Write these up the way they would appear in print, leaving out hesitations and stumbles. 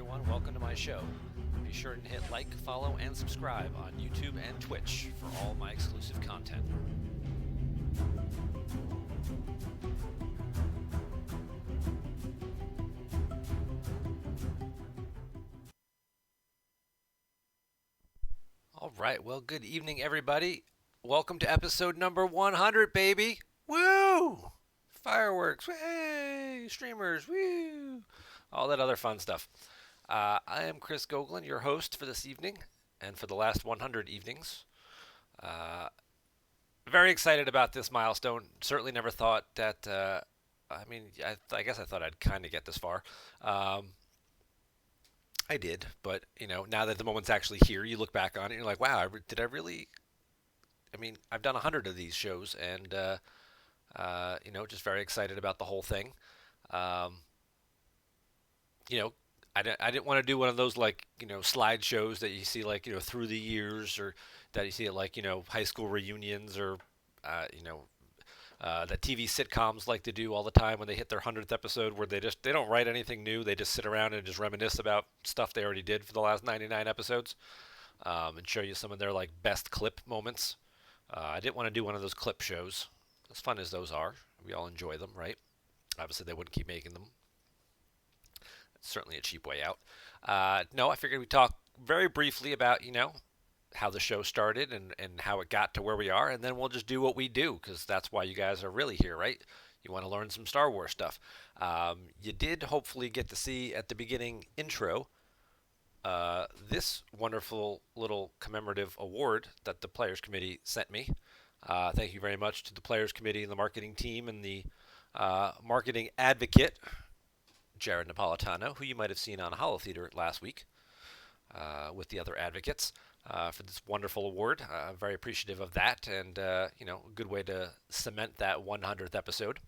everyone. Welcome to my show. Be sure to hit like, follow, and subscribe on YouTube and Twitch for all my exclusive content. All right, well, good evening, everybody. Welcome to episode number 100, baby. Woo! Fireworks, way! Streamers, woo! All that other fun stuff. I am Chris Gogolen, your host for this evening and for the last 100 evenings. Very excited about this milestone. Certainly never thought that. I guess I thought I'd kind of get this far. I did, but now that the moment's actually here, you look back on it and you're like, wow, did I really? I mean, I've done 100 of these shows, and just very excited about the whole thing. Um, I didn't want to do one of those slideshows that you see through the years, or that you see at high school reunions, or uh, you know that TV sitcoms like to do all the time when they hit their 100th episode, where they don't write anything new. They just sit around and just reminisce about stuff they already did for the last 99 episodes, and show you some of their best clip moments. I didn't want to do one of those clip shows. As fun as those are, we all enjoy them, right? Obviously, they wouldn't keep making them. It's certainly a cheap way out. No, I figured we'd talk very briefly about how the show started, and how it got to where we are, and then we'll just do what we do, because that's why you guys are really here, right? You want to learn some Star Wars stuff. You did hopefully get to see at the beginning intro this wonderful little commemorative award that the Players Committee sent me. Thank you very much to the Players Committee and the marketing team and the marketing advocate, Jared Napolitano, who you might have seen on Hollow Theater last week with the other advocates, for this wonderful award. Very appreciative of that, and a good way to cement that 100th episode.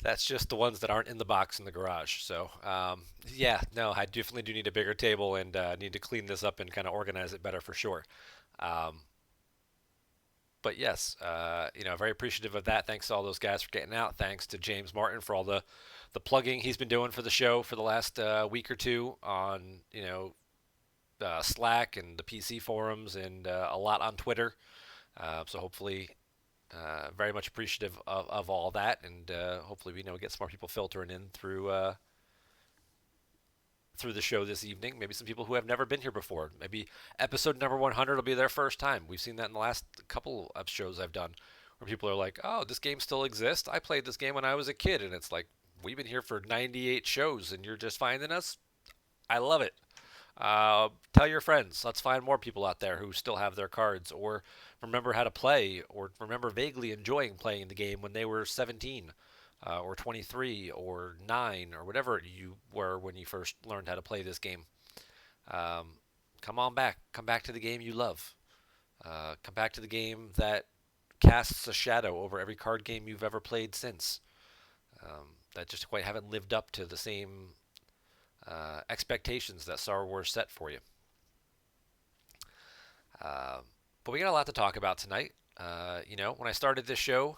That's just the ones that aren't in the box in the garage. So, yeah, no, I definitely do need a bigger table, and need to clean this up and kind of organize it better for sure. Um, but yes, very appreciative of that. Thanks to all those guys for getting out. Thanks to James Martin for all the plugging he's been doing for the show for the last week or two on Slack and the PC forums, and a lot on Twitter. So hopefully, very much appreciative of all that, and hopefully we get some more people filtering in through the show this evening. Maybe some people who have never been here before. Maybe episode number 100 will be their first time. We've seen that in the last couple of shows I've done, where people are like, "Oh, this game still exists. I played this game when I was a kid," and it's like, we've been here for 98 shows, and you're just finding us. I love it. Tell your friends. Let's find more people out there who still have their cards, or remember how to play, or remember vaguely enjoying playing the game when they were 17, or 23, or 9, or whatever you were when you first learned how to play this game. Um, Come on back. Come back to the game you love. Come back to the game that casts a shadow over every card game you've ever played since. That just quite haven't lived up to the same expectations that Star Wars set for you. Uh, but we got a lot to talk about tonight. When I started this show,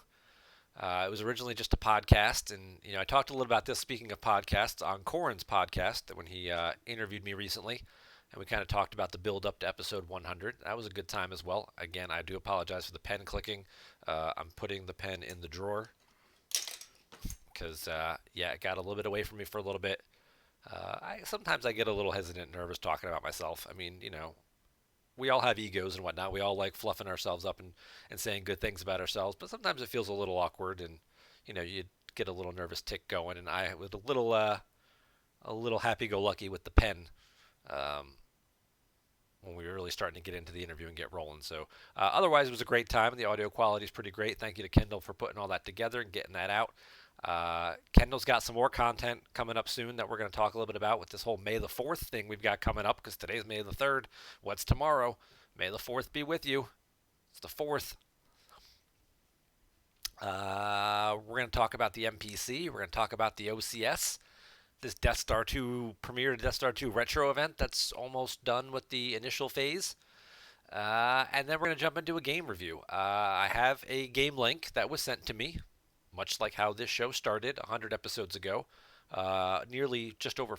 it was originally just a podcast, and I talked a little about this. Speaking of podcasts, on Corin's podcast, when he interviewed me recently, and we kind of talked about the build up to episode 100. That was a good time as well. Again, I do apologize for the pen clicking. I'm putting the pen in the drawer because it got a little bit away from me for a little bit. Sometimes I get a little hesitant and nervous talking about myself. I mean, we all have egos and whatnot. We all like fluffing ourselves up and saying good things about ourselves, but sometimes it feels a little awkward, and you get a little nervous tick going. And I was a little happy-go-lucky with the pen when we were really starting to get into the interview and get rolling. So otherwise, it was a great time, and the audio quality is pretty great. Thank you to Kendall for putting all that together and getting that out. Kendall's got some more content coming up soon that we're going to talk a little bit about with this whole May the 4th thing we've got coming up, because today's May the 3rd. What's tomorrow? May the 4th be with you. It's the 4th. We're going to talk about the MPC. We're going to talk about the OCS. This Death Star 2 premiere, Death Star 2 retro event that's almost done with the initial phase. And then we're going to jump into a game review. I have a game link that was sent to me, much like how this show started 100 episodes ago, nearly just over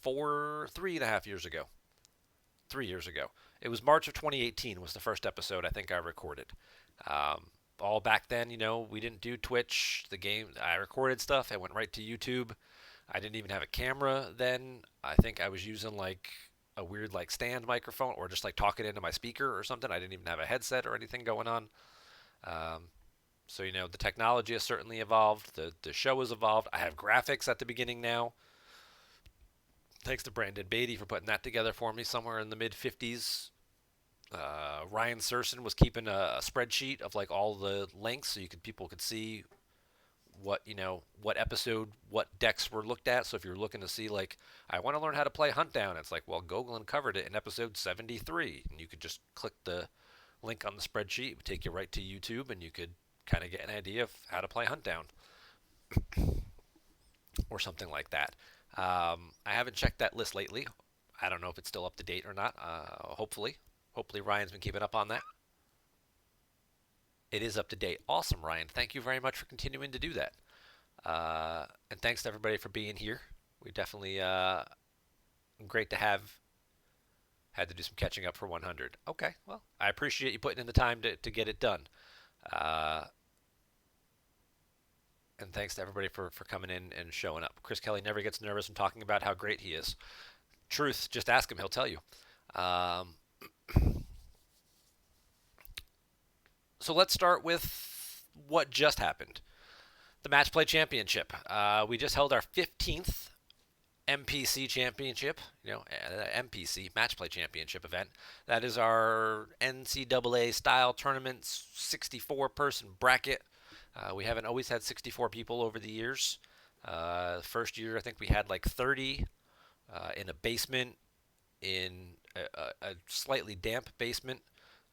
3.5 years ago. 3 years ago. It was March of 2018 was the first episode I think I recorded. Um, all back then, we didn't do Twitch. The game, I recorded stuff. I went right to YouTube. I didn't even have a camera then. I think I was using like a weird like stand microphone or just like talking into my speaker or something. I didn't even have a headset or anything going on. Um, so the technology has certainly evolved. The show has evolved. I have graphics at the beginning now. Thanks to Brandon Beatty for putting that together for me somewhere in the mid 50s. Ryan Serson was keeping a spreadsheet of like all the links so people could see what episode, what decks were looked at. So if you're looking to see like, I want to learn how to play Hunt Down, it's like, well, Gogolen covered it in episode 73, and you could just click the link on the spreadsheet, it would take you right to YouTube, and you could kind of get an idea of how to play Hunt Down or something like that. I haven't checked that list lately. I don't know if it's still up to date or not. Hopefully Ryan's been keeping up on that. It is up to date. Awesome, Ryan. Thank you very much for continuing to do that. And thanks to everybody for being here. We definitely great to have had to do some catching up for 100. Okay, well, I appreciate you putting in the time to get it done. Uh, and thanks to everybody for coming in and showing up. Chris Kelly never gets nervous from talking about how great he is. Truth, just ask him, he'll tell you. Um, so let's start with what just happened. The Match Play Championship. We just held our 15th MPC Championship, MPC, Match Play Championship event. That is our NCAA style tournament, 64-person bracket. We haven't always had 64 people over the years. First year, I think we had like 30 in a basement, in a slightly damp basement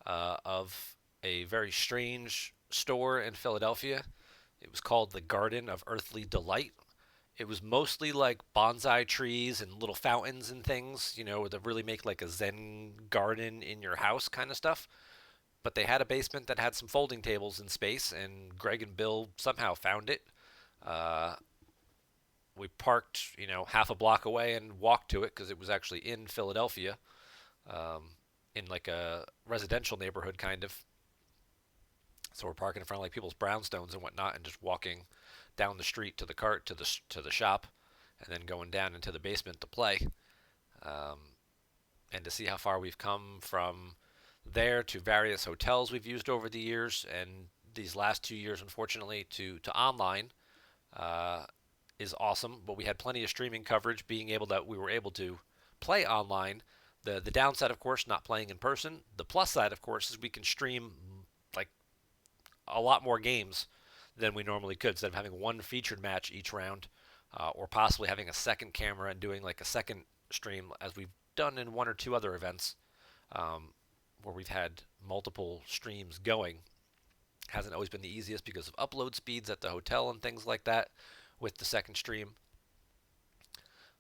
of a very strange store in Philadelphia. It was called the Garden of Earthly Delight. It was mostly like bonsai trees and little fountains and things, that really make like a Zen garden in your house kind of stuff. But they had a basement that had some folding tables in space, and Greg and Bill somehow found it. Uh, we parked, half a block away and walked to it because it was actually in Philadelphia, in like a residential neighborhood kind of. So we're parking in front of like people's brownstones and whatnot, and just walking down the street to the cart to the shop, and then going down into the basement to play, um, and to see how far we've come from there to various hotels we've used over the years, and these last 2 years, unfortunately, to online, uh, is awesome. But we had plenty of streaming coverage, we were able to play online. The downside, of course, not playing in person. The plus side, of course, is we can stream like a lot more games than we normally could, instead of having one featured match each round, or possibly having a second camera and doing like a second stream, as we've done in one or two other events, where we've had multiple streams going. Hasn't always been the easiest because of upload speeds at the hotel and things like that with the second stream.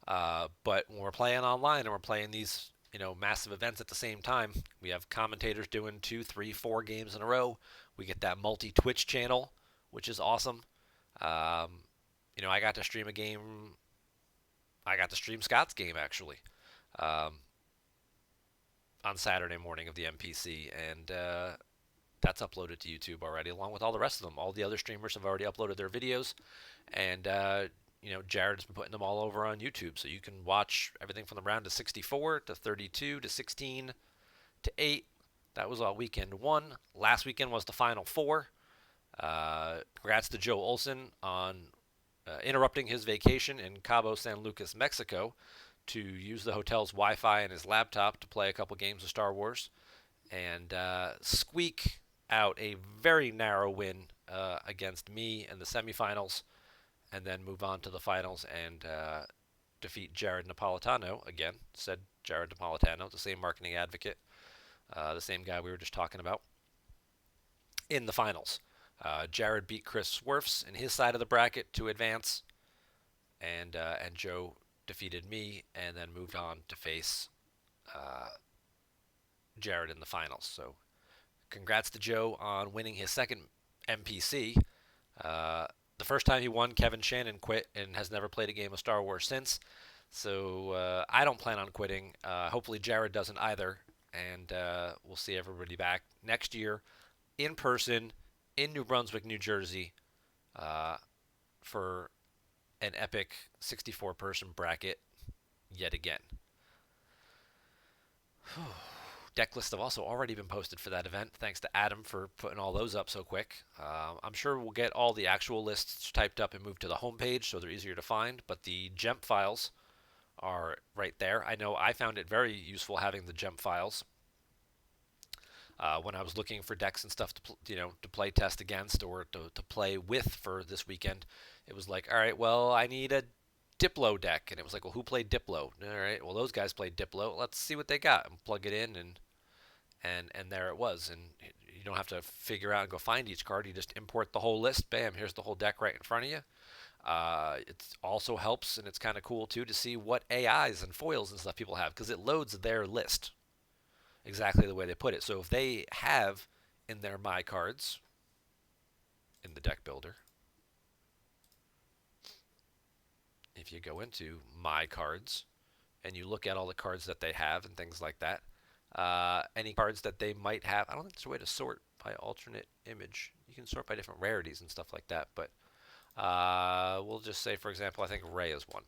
But when we're playing online and we're playing these massive events at the same time, we have commentators doing 2, 3, 4 games in a row. We get that multi Twitch channel, which is awesome. I got to stream a game. I got to stream Scott's game actually, on Saturday morning of the MPC, and that's uploaded to YouTube already, along with all the rest of them. All the other streamers have already uploaded their videos, and Jared's been putting them all over on YouTube, so you can watch everything from the round to 64 to 32 to 16 to 8. That was all weekend 1. Last weekend was the final 4. Congrats to Joe Olson on interrupting his vacation in Cabo San Lucas, Mexico, to use the hotel's Wi-Fi and his laptop to play a couple games of Star Wars, and squeak out a very narrow win against me in the semifinals, and then move on to the finals and defeat Jared Napolitano again. Said Jared Napolitano, the same marketing advocate, the same guy we were just talking about, in the finals. Jared beat Chris Swerfs in his side of the bracket to advance, and Joe defeated me and then moved on to face Jared in the finals. So congrats to Joe on winning his second MPC. Uh, the first time he won, Kevin Shannon quit and has never played a game of Star Wars since. So I don't plan on quitting. Hopefully Jared doesn't either. And we'll see everybody back next year in person in New Brunswick, New Jersey, uh, for an epic 64-person bracket yet again. Deck lists have also already been posted for that event. Thanks to Adam for putting all those up so quick. I'm sure we'll get all the actual lists typed up and moved to the homepage so they're easier to find, but the GEMP files are right there. I know I found it very useful having the GEMP files when I was looking for decks and stuff to play test against or to play with for this weekend. It was like, all right, well, I need a Diplo deck, and it was like, well, who played Diplo? All right, well, those guys played Diplo. Let's see what they got and plug it in, and there it was. And you don't have to figure out and go find each card. You just import the whole list. Bam, here's the whole deck right in front of you. It also helps, and it's kind of cool too, to see what AIs and foils and stuff people have because it loads their list exactly the way they put it. So if they have in their My Cards in the deck builder, if you go into My Cards and you look at all the cards that they have and things like that, any cards that they might have, I don't think there's a way to sort by alternate image. You can sort by different rarities and stuff like that, but we'll just say, for example, I think Ray is one.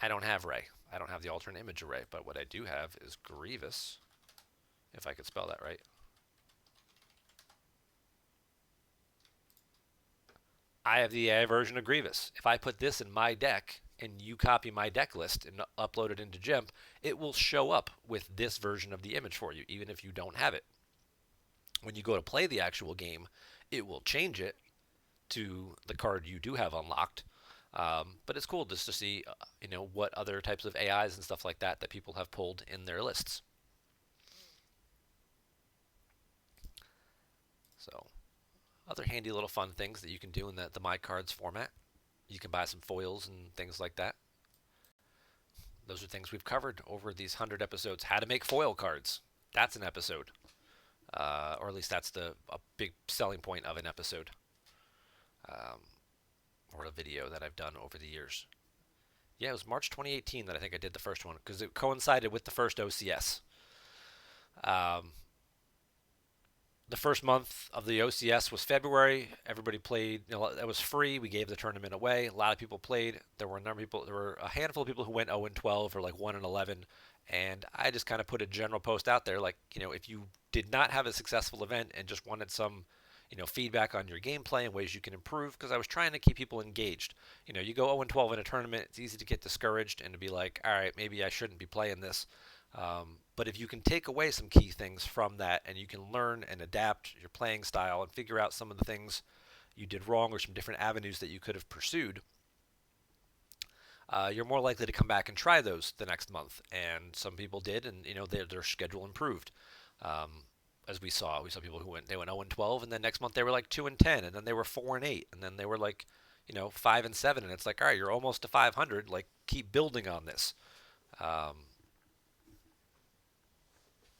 I don't have Ray. I don't have the alternate image array, but what I do have is Grievous, if I could spell that right. I have the AI version of Grievous. If I put this in my deck and you copy my deck list and upload it into GEMP, it will show up with this version of the image for you, even if you don't have it. When you go to play the actual game, it will change it to the card you do have unlocked. But it's cool just to see, what other types of AIs and stuff like that people have pulled in their lists. So, other handy little fun things that you can do in the My Cards format. You can buy some foils and things like that. Those are things we've covered over these 100 episodes. How to make foil cards. That's an episode. Or at least that's a big selling point of an episode. Or a video that I've done over the years. Yeah, it was March 2018 that I think I did the first one because it coincided with the first OCS. Um, the first month of the OCS was February. Everybody played. It was free. We gave the tournament away. A lot of people played. There were a number of people. There were a handful of people who went 0 and 12 or like 1 and 11. And I just kind of put a general post out there, like, if you did not have a successful event and just wanted some, feedback on your gameplay and ways you can improve, because I was trying to keep people engaged. You go 0 and 12 in a tournament, it's easy to get discouraged and to be like, all right, maybe I shouldn't be playing this. But if you can take away some key things from that and you can learn and adapt your playing style and figure out some of the things you did wrong or some different avenues that you could have pursued, you're more likely to come back and try those the next month. And some people did, and their schedule improved. As we saw people who went 0 and 12, and then next month they were like 2 and 10, and then they were 4 and 8, and then they were like 5 and 7, and it's like, all right, you're almost to 500. Like, keep building on this. Um,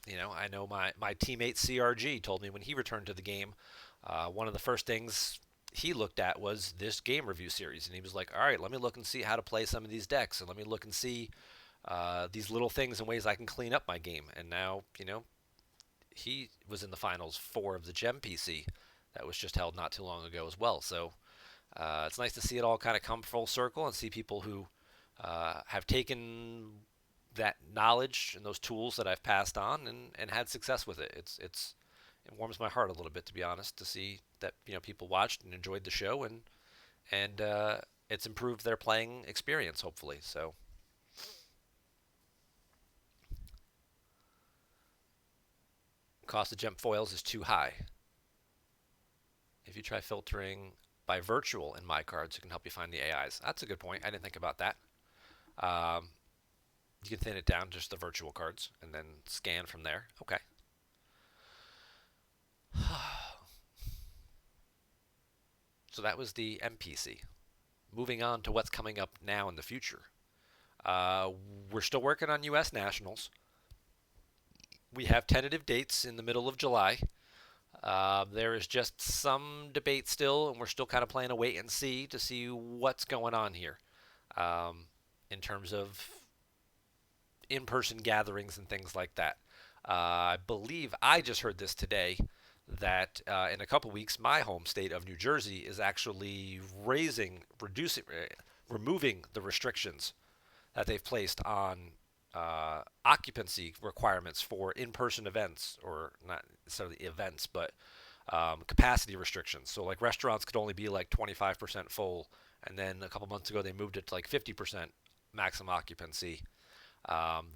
I know my teammate CRG told me when he returned to the game, one of the first things he looked at was this game review series, and he was like, all right, let me look and see how to play some of these decks, and let me look and see these little things and ways I can clean up my game. And now, he was in the finals 4 of the GEM PC that was just held not too long ago as well. So it's nice to see it all kind of come full circle and see people who have taken that knowledge and those tools that I've passed on and had success with it. It warms my heart a little bit, to be honest, to see that people watched and enjoyed the show, and it's improved their playing experience, hopefully. So cost of GEMP foils is too high. If you try filtering by virtual in My Cards, it can help you find the AIs. That's a good point. I didn't think about that. Um, you can thin it down, just the virtual cards, and then scan from there. Okay. So that was the MPC. Moving on to what's coming up now in the future. We're still working on U.S. Nationals. We have tentative dates in the middle of July. There is just some debate still, and we're still kind of playing a wait and see to see what's going on here um, in terms of in-person gatherings and things like that. I believe I just heard this today that in a couple weeks, my home state of New Jersey is actually removing the restrictions that they've placed on occupancy requirements for in-person events, or not necessarily events, but capacity restrictions. So like restaurants could only be like 25% full, and then a couple months ago they moved it to like 50% maximum occupancy.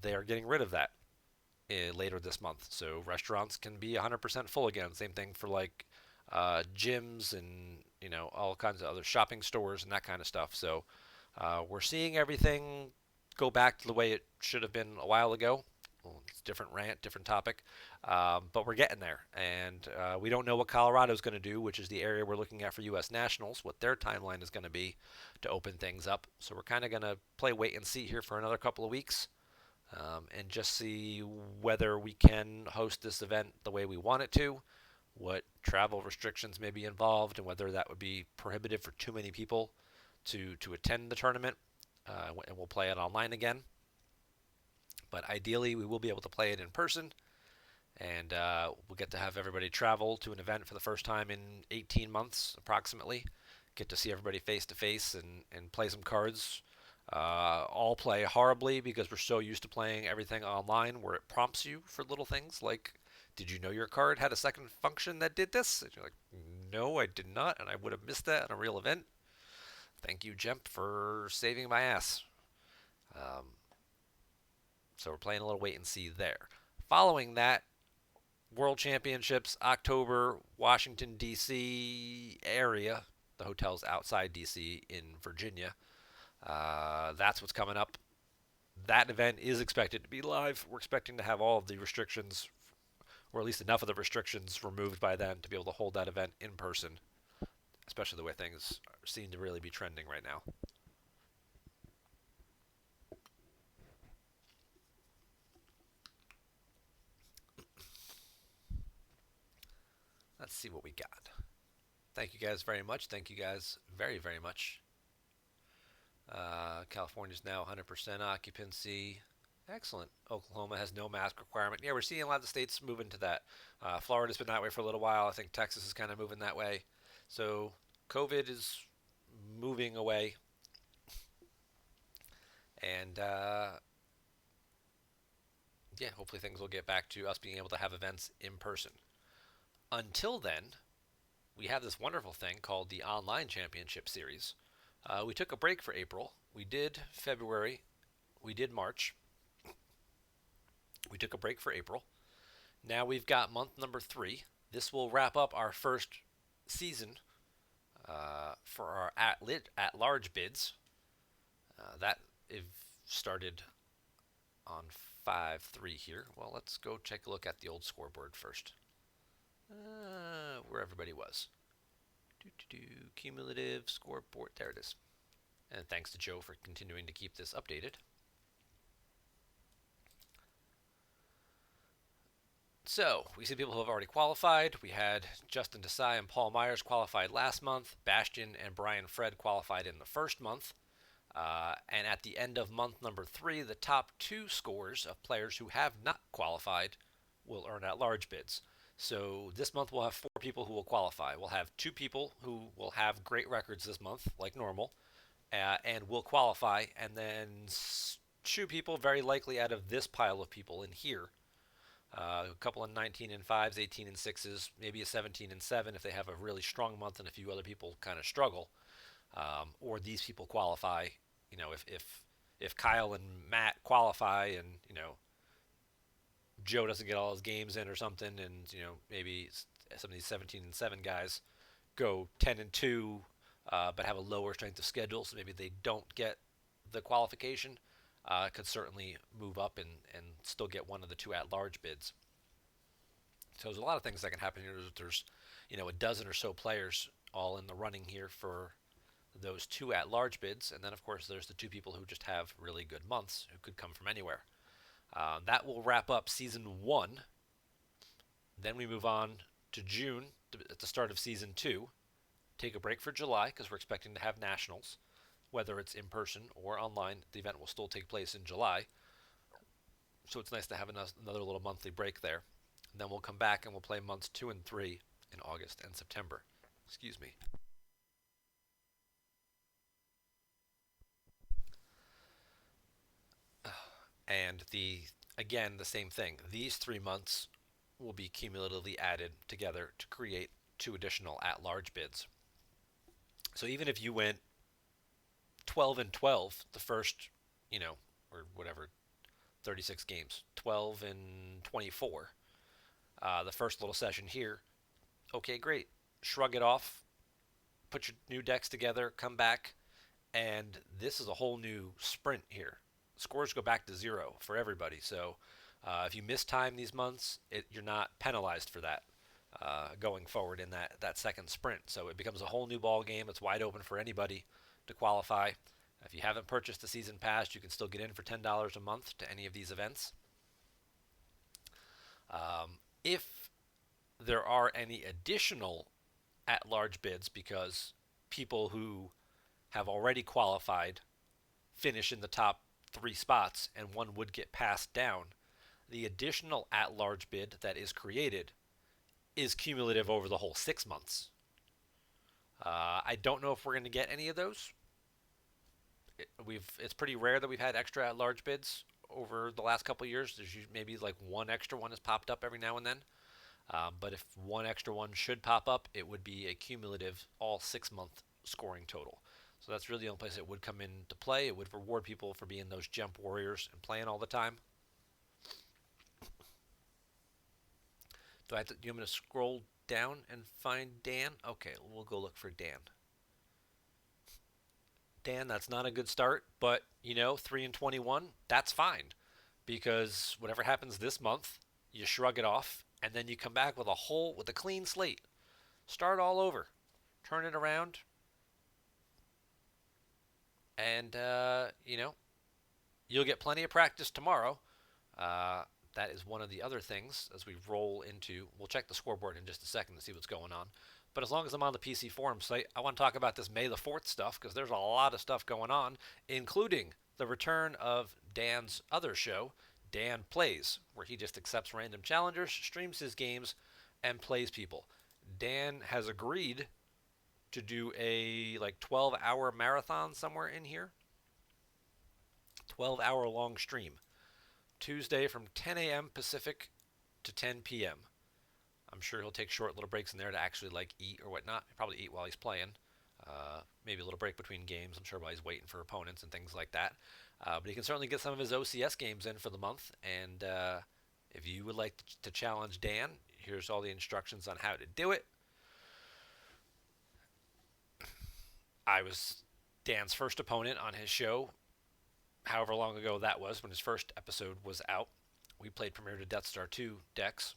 They are getting rid of that later this month, so restaurants can be 100% full again. Same thing for like gyms and all kinds of other shopping stores and that kind of stuff. So we're seeing everything go back to the way it should have been a while ago. Well, it's a different rant, different topic, but we're getting there, and we don't know what Colorado's going to do, which is the area we're looking at for U.S. Nationals, what their timeline is going to be to open things up. So we're kind of going to play wait and see here for another couple of weeks, and just see whether we can host this event the way we want it to, what travel restrictions may be involved, and whether that would be prohibitive for too many people to attend the tournament. And we'll play it online again. But ideally, we will be able to play it in person, and we'll get to have everybody travel to an event for the first time in 18 months, approximately. Get to see everybody face to face and play some cards. All play horribly because we're so used to playing everything online where it prompts you for little things like, did you know your card had a second function that did this? And you're like, no, I did not, and I would have missed that in a real event. Thank you, GEMP, for saving my ass. Um, so we're playing a little wait and see there. Following that, World Championships, October, Washington, D.C. area. The hotel's outside D.C. in Virginia. That's what's coming up. That event is expected to be live. We're expecting to have all of the restrictions, or at least enough of the restrictions, removed by then to be able to hold that event in person, especially the way things seem to really be trending right now. Let's see what we got. Thank you guys very much. Thank you guys very, very much. California's now 100% occupancy. Excellent. Oklahoma has no mask requirement. Yeah, we're seeing a lot of the states moving to that. Florida's been that way for a little while. I think Texas is kind of moving that way. So COVID is moving away. And yeah, hopefully things will get back to us being able to have events in person. Until then, we have this wonderful thing called the Online Championship Series. We took a break for April. We did February. We did March. We took a break for April. Now we've got month number 3. This will wrap up our first season for our at large bids. That started on 5-3 here. Well, let's go take a look at the old scoreboard first. Where everybody was. Cumulative scoreboard. There it is. And thanks to Joe for continuing to keep this updated. So, we see people who have already qualified. We had Justin Desai and Paul Myers qualified last month. Bastian and Brian Fred qualified in the first month. And at the end of month number 3, the top 2 scores of players who have not qualified will earn at-large bids. So this month we'll have 4 people who will qualify. We'll have 2 people who will have great records this month, like normal, and will qualify. And then 2 people, very likely out of this pile of people in here. A couple of 19 and 5s, 18 and 6s, maybe a 17 and 7 if they have a really strong month and a few other people kind of struggle. Or these people qualify. If Kyle and Matt qualify and Joe doesn't get all his games in or something, and maybe some of these 17 and 7 guys go 10 and 2, but have a lower strength of schedule, so maybe they don't get the qualification. Could certainly move up and still get one of the 2 at-large bids. So there's a lot of things that can happen here. There's a dozen or so players all in the running here for those 2 at-large bids, and then of course there's the 2 people who just have really good months who could come from anywhere. That will wrap up season one. Then we move on to June at the start of season two. Take a break for July because we're expecting to have nationals. Whether it's in person or online, the event will still take place in July. So it's nice to have another little monthly break there. And then we'll come back and we'll play months 2 and 3 in August and September. Excuse me. And the same thing. These 3 months will be cumulatively added together to create two additional at-large bids. So even if you went 12 and 12 the first, or whatever, 36 games, 12 and 24, the first little session here, okay, great. Shrug it off, put your new decks together, come back, and this is a whole new sprint here. Scores go back to zero for everybody. So if you miss time these months, you're not penalized for that going forward in that second sprint. So it becomes a whole new ball game. It's wide open for anybody to qualify. If you haven't purchased the season pass, you can still get in for $10 a month to any of these events. If there are any additional at-large bids because people who have already qualified finish in the top three spots and one would get passed down, the additional at-large bid that is created is cumulative over the whole 6 months. I don't know if we're going to get any of those. It's pretty rare that we've had extra at-large bids over the last couple of years. There's maybe like one extra one has popped up every now and then. But if one extra one should pop up, it would be a cumulative all 6 month scoring total. So that's really the only place it would come into play. It would reward people for being those GEMP warriors and playing all the time. You want me to scroll down and find Dan? Okay, we'll go look for Dan. Dan, that's not a good start, but 3 and 21, that's fine because whatever happens this month, you shrug it off and then you come back with a clean slate. Start all over. Turn it around and you'll get plenty of practice tomorrow. That is one of the other things as we roll into. We'll check the scoreboard in just a second to see what's going on. But as long as I'm on the PC forum site, I want to talk about this May the 4th stuff because there's a lot of stuff going on, including the return of Dan's other show, Dan Plays, where he just accepts random challengers, streams his games, and plays people. Dan has agreed to do a 12-hour marathon somewhere in here. 12-hour long stream. Tuesday from 10 a.m. Pacific to 10 p.m. I'm sure he'll take short little breaks in there to actually eat or whatnot. He'll probably eat while he's playing. Maybe a little break between games. I'm sure while he's waiting for opponents and things like that. But he can certainly get some of his OCS games in for the month. And if you would like to challenge Dan, here's all the instructions on how to do it. I was Dan's first opponent on his show, however long ago that was, when his first episode was out. We played Premier to Death Star 2 decks,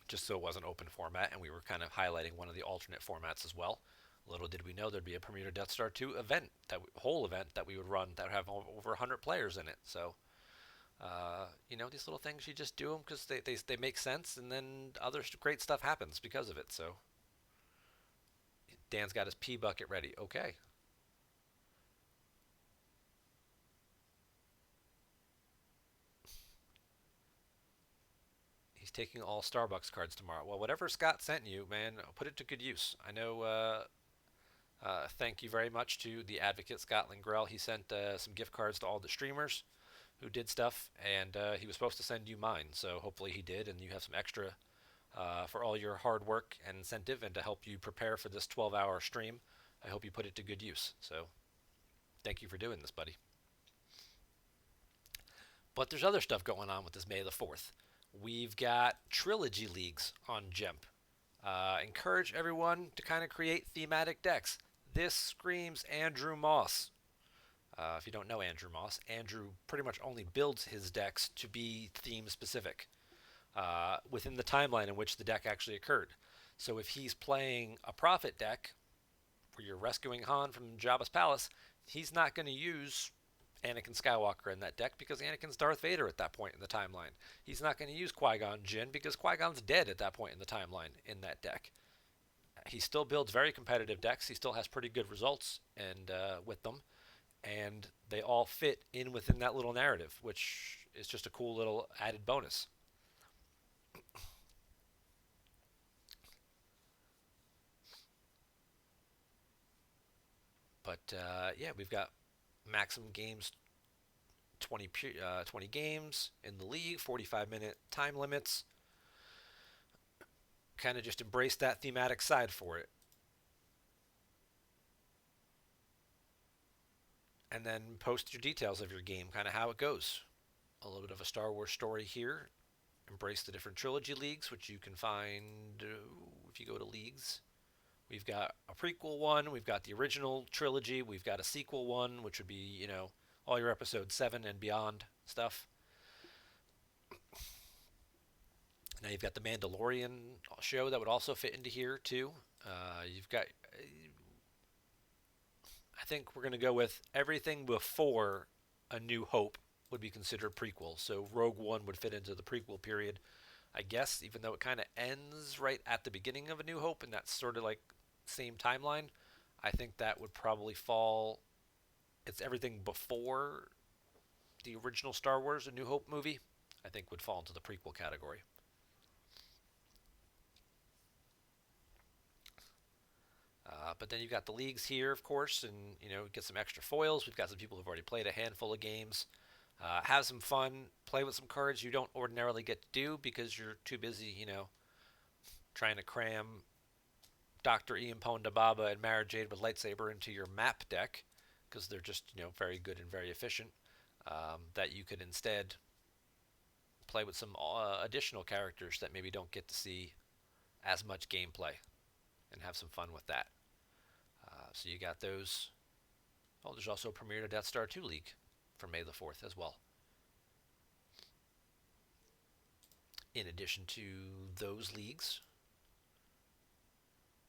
just so it was an open format, and we were kind of highlighting one of the alternate formats as well. Little did we know there'd be a Premier to Death Star 2 event, whole event that we would run that would have over 100 players in it. So, these little things, you just do them because they make sense, and then other great stuff happens because of it. So, Dan's got his pee bucket ready. Okay. He's taking all Starbucks cards tomorrow. Well, whatever Scott sent you, man, put it to good use. I know. Thank you very much to the advocate Scott Lingrell. He sent some gift cards to all the streamers who did stuff, and he was supposed to send you mine. So hopefully he did, and you have some extra for all your hard work and incentive, and to help you prepare for this 12-hour stream. I hope you put it to good use. So thank you for doing this, buddy. But there's other stuff going on with this May the 4th. We've got Trilogy Leagues on GEMP. Encourage everyone to kind of create thematic decks. This screams Andrew Moss. If you don't know Andrew Moss, Andrew pretty much only builds his decks to be theme specific within the timeline in which the deck actually occurred. So if he's playing a Prophet deck where you're rescuing Han from Jabba's palace, he's not going to use Anakin Skywalker in that deck because Anakin's Darth Vader at that point in the timeline. He's not going to use Qui-Gon Jinn because Qui-Gon's dead at that point in the timeline in that deck. He still builds very competitive decks. He still has pretty good results and with them, and they all fit in within that little narrative, which is just a cool little added bonus. But yeah, we've got maximum games 20 games in the league, 45-minute time limits. Kind of just embrace that thematic side for it. And then post your details of your game, kind of how it goes. A little bit of a Star Wars story here. Embrace the different Trilogy Leagues, which you can find if you go to Leagues. We've got a prequel one, we've got the original trilogy, we've got a sequel one, which would be, all your episode 7 and beyond stuff. Now you've got the Mandalorian show that would also fit into here too. You've got, I think we're going to go with everything before A New Hope would be considered prequel. So Rogue One would fit into the prequel period, I guess, even though it kind of ends right at the beginning of A New Hope, and that's sort of like same timeline. I think that would probably fall. It's everything before the original Star Wars A New Hope movie. I think would fall into the prequel category. But then you've got the leagues here, of course, and get some extra foils. We've got some people who've already played a handful of games. Have some fun, play with some cards you don't ordinarily get to do because you're too busy, trying to cram Dr. Ian Ponda Baba and Mara Jade with Lightsaber into your map deck because they're just, very good and very efficient. That you could instead play with some additional characters that maybe don't get to see as much gameplay and have some fun with that. So you got those. Oh, there's also a Premier to Death Star 2 League for May the 4th as well. In addition to those leagues,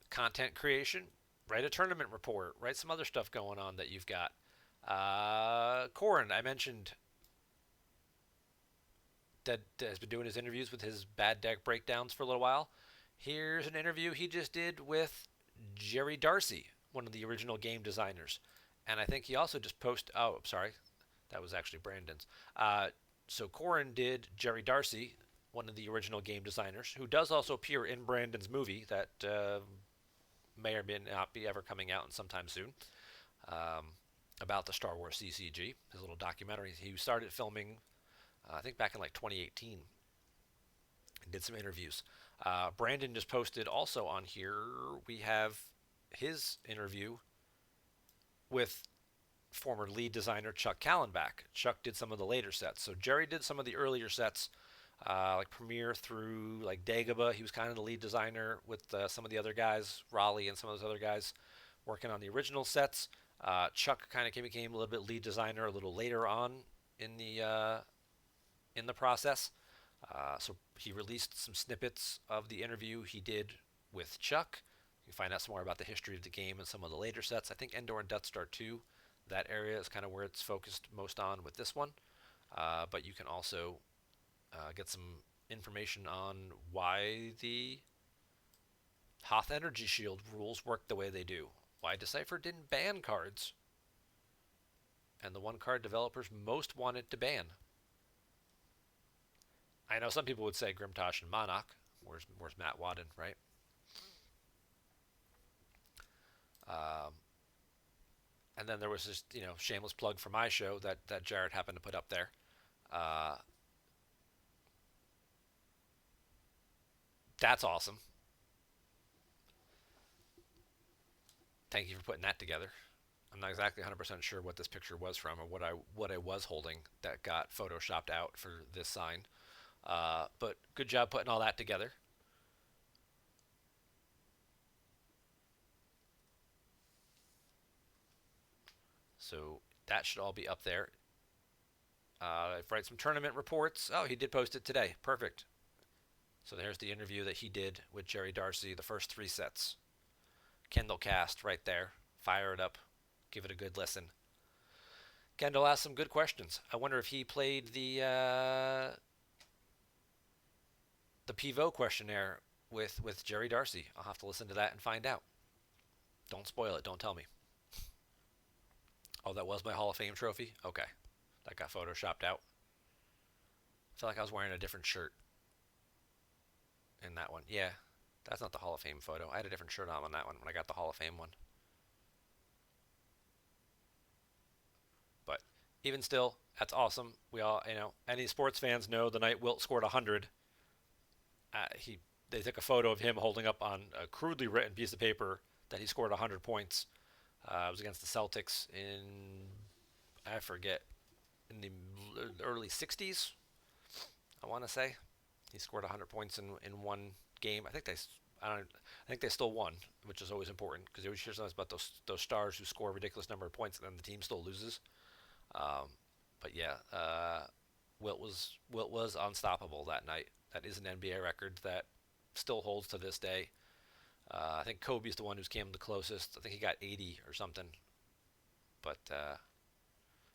content creation, write a tournament report, write some other stuff going on that you've got. Corin, I mentioned that has been doing his interviews with his bad deck breakdowns for a little while. Here's an interview he just did with Jerry Darcy, one of the original game designers. And I think he also just posted, oh, sorry, that was actually Brandon's. So Corin did Jerry Darcy, one of the original game designers, who does also appear in Brandon's movie that may or may not be ever coming out sometime soon, about the Star Wars CCG, his little documentary. He started filming, I think, back in like 2018, and did some interviews. Brandon just posted also on here, we have his interview with former lead designer Chuck Callenbach. Chuck did some of the later sets. So Jerry did some of the earlier sets, like Premiere through like Dagobah. He was kind of the lead designer with some of the other guys, Raleigh and some of those other guys working on the original sets. Chuck kind of became a little bit lead designer a little later on in the process. So he released some snippets of the interview he did with Chuck. You can find out some more about the history of the game and some of the later sets. I think Endor and Death Star 2, that area is kind of where it's focused most on with this one. But you can also get some information on why the Hoth Energy Shield rules work the way they do. Why Decipher didn't ban cards. And the one card developers most wanted to ban. I know some people would say Grimtosh and Monarch. Where's Matt Wadden, right? And then there was this, shameless plug for my show that Jared happened to put up there. That's awesome. Thank you for putting that together. I'm not exactly 100% sure what this picture was from or what I was holding that got photoshopped out for this sign. But good job putting all that together. So that should all be up there. Write some tournament reports. Oh, he did post it today. Perfect. So there's the interview that he did with Jerry Darcy, the first 3 sets. Kindle Cast right there. Fire it up. Give it a good listen. Kendall asked some good questions. I wonder if he played the Pivot questionnaire with Jerry Darcy. I'll have to listen to that and find out. Don't spoil it. Don't tell me. Oh, that was my Hall of Fame trophy? Okay. That got photoshopped out. I feel like I was wearing a different shirt in that one. Yeah, that's not the Hall of Fame photo. I had a different shirt on that one when I got the Hall of Fame one. But even still, that's awesome. We all, any sports fans know the night Wilt scored 100. He They took a photo of him holding up on a crudely written piece of paper that he scored 100 points. It was against the Celtics in, I forget, in the early 60s. I want to say he scored 100 points in one game. I think they still won, which is always important because they always hear something about those stars who score a ridiculous number of points and then the team still loses. Um, but yeah, Wilt was unstoppable that night. That is an NBA record that still holds to this day. I think Kobe's the one who's came the closest. I think he got 80 or something. But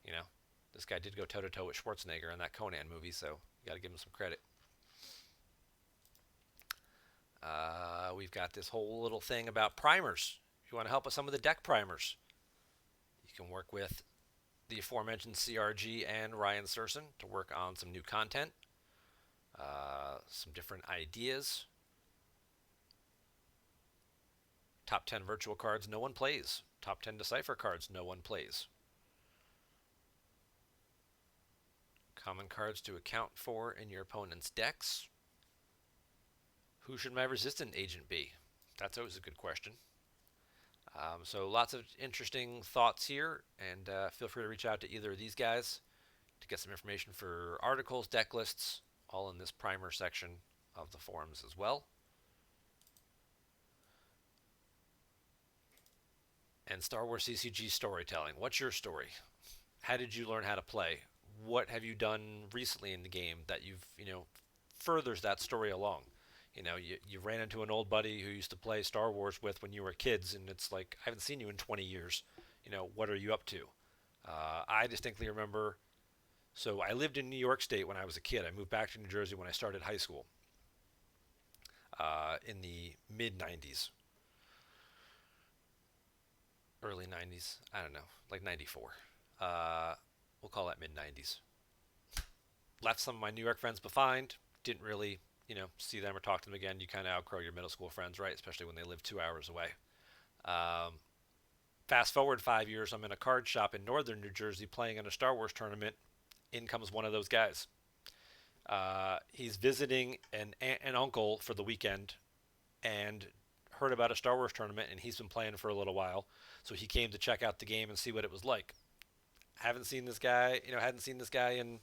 you know, this guy did go toe to toe with Schwarzenegger in that Conan movie, so you got to give him some credit. We've got this whole little thing about primers. If you want to help with some of the deck primers, you can work with the aforementioned CRG and Ryan Serson to work on some new content, some different ideas. Top 10 virtual cards no one plays. Top 10 decipher cards no one plays. Common cards to account for in your opponent's decks. Who should my resistant agent be? That's always a good question. So lots of interesting thoughts here, and feel free to reach out to either of these guys to get some information for articles, deck lists, all in this primer section of the forums as well. And Star Wars CCG storytelling. What's your story? How did you learn how to play? What have you done recently in the game that furthers that story along? You ran into an old buddy who used to play Star Wars with when you were kids, and it's like, I haven't seen you in 20 years. What are you up to? I distinctly remember, so I lived in New York State when I was a kid. I moved back to New Jersey when I started high school in the mid 90s, early 90s. I don't know, like 94. Uh, we'll call that mid 90s. Left some of my New York friends behind. Didn't really, see them or talk to them again. You kind of outgrow your middle school friends, right? Especially when they live 2 hours away. Um, Fast forward 5 years, I'm in a card shop in northern New Jersey playing in a Star Wars tournament. In comes one of those guys. He's visiting an aunt and uncle for the weekend and heard about a Star Wars tournament, and he's been playing for a little while. So he came to check out the game and see what it was like. Haven't seen this guy, hadn't seen this guy in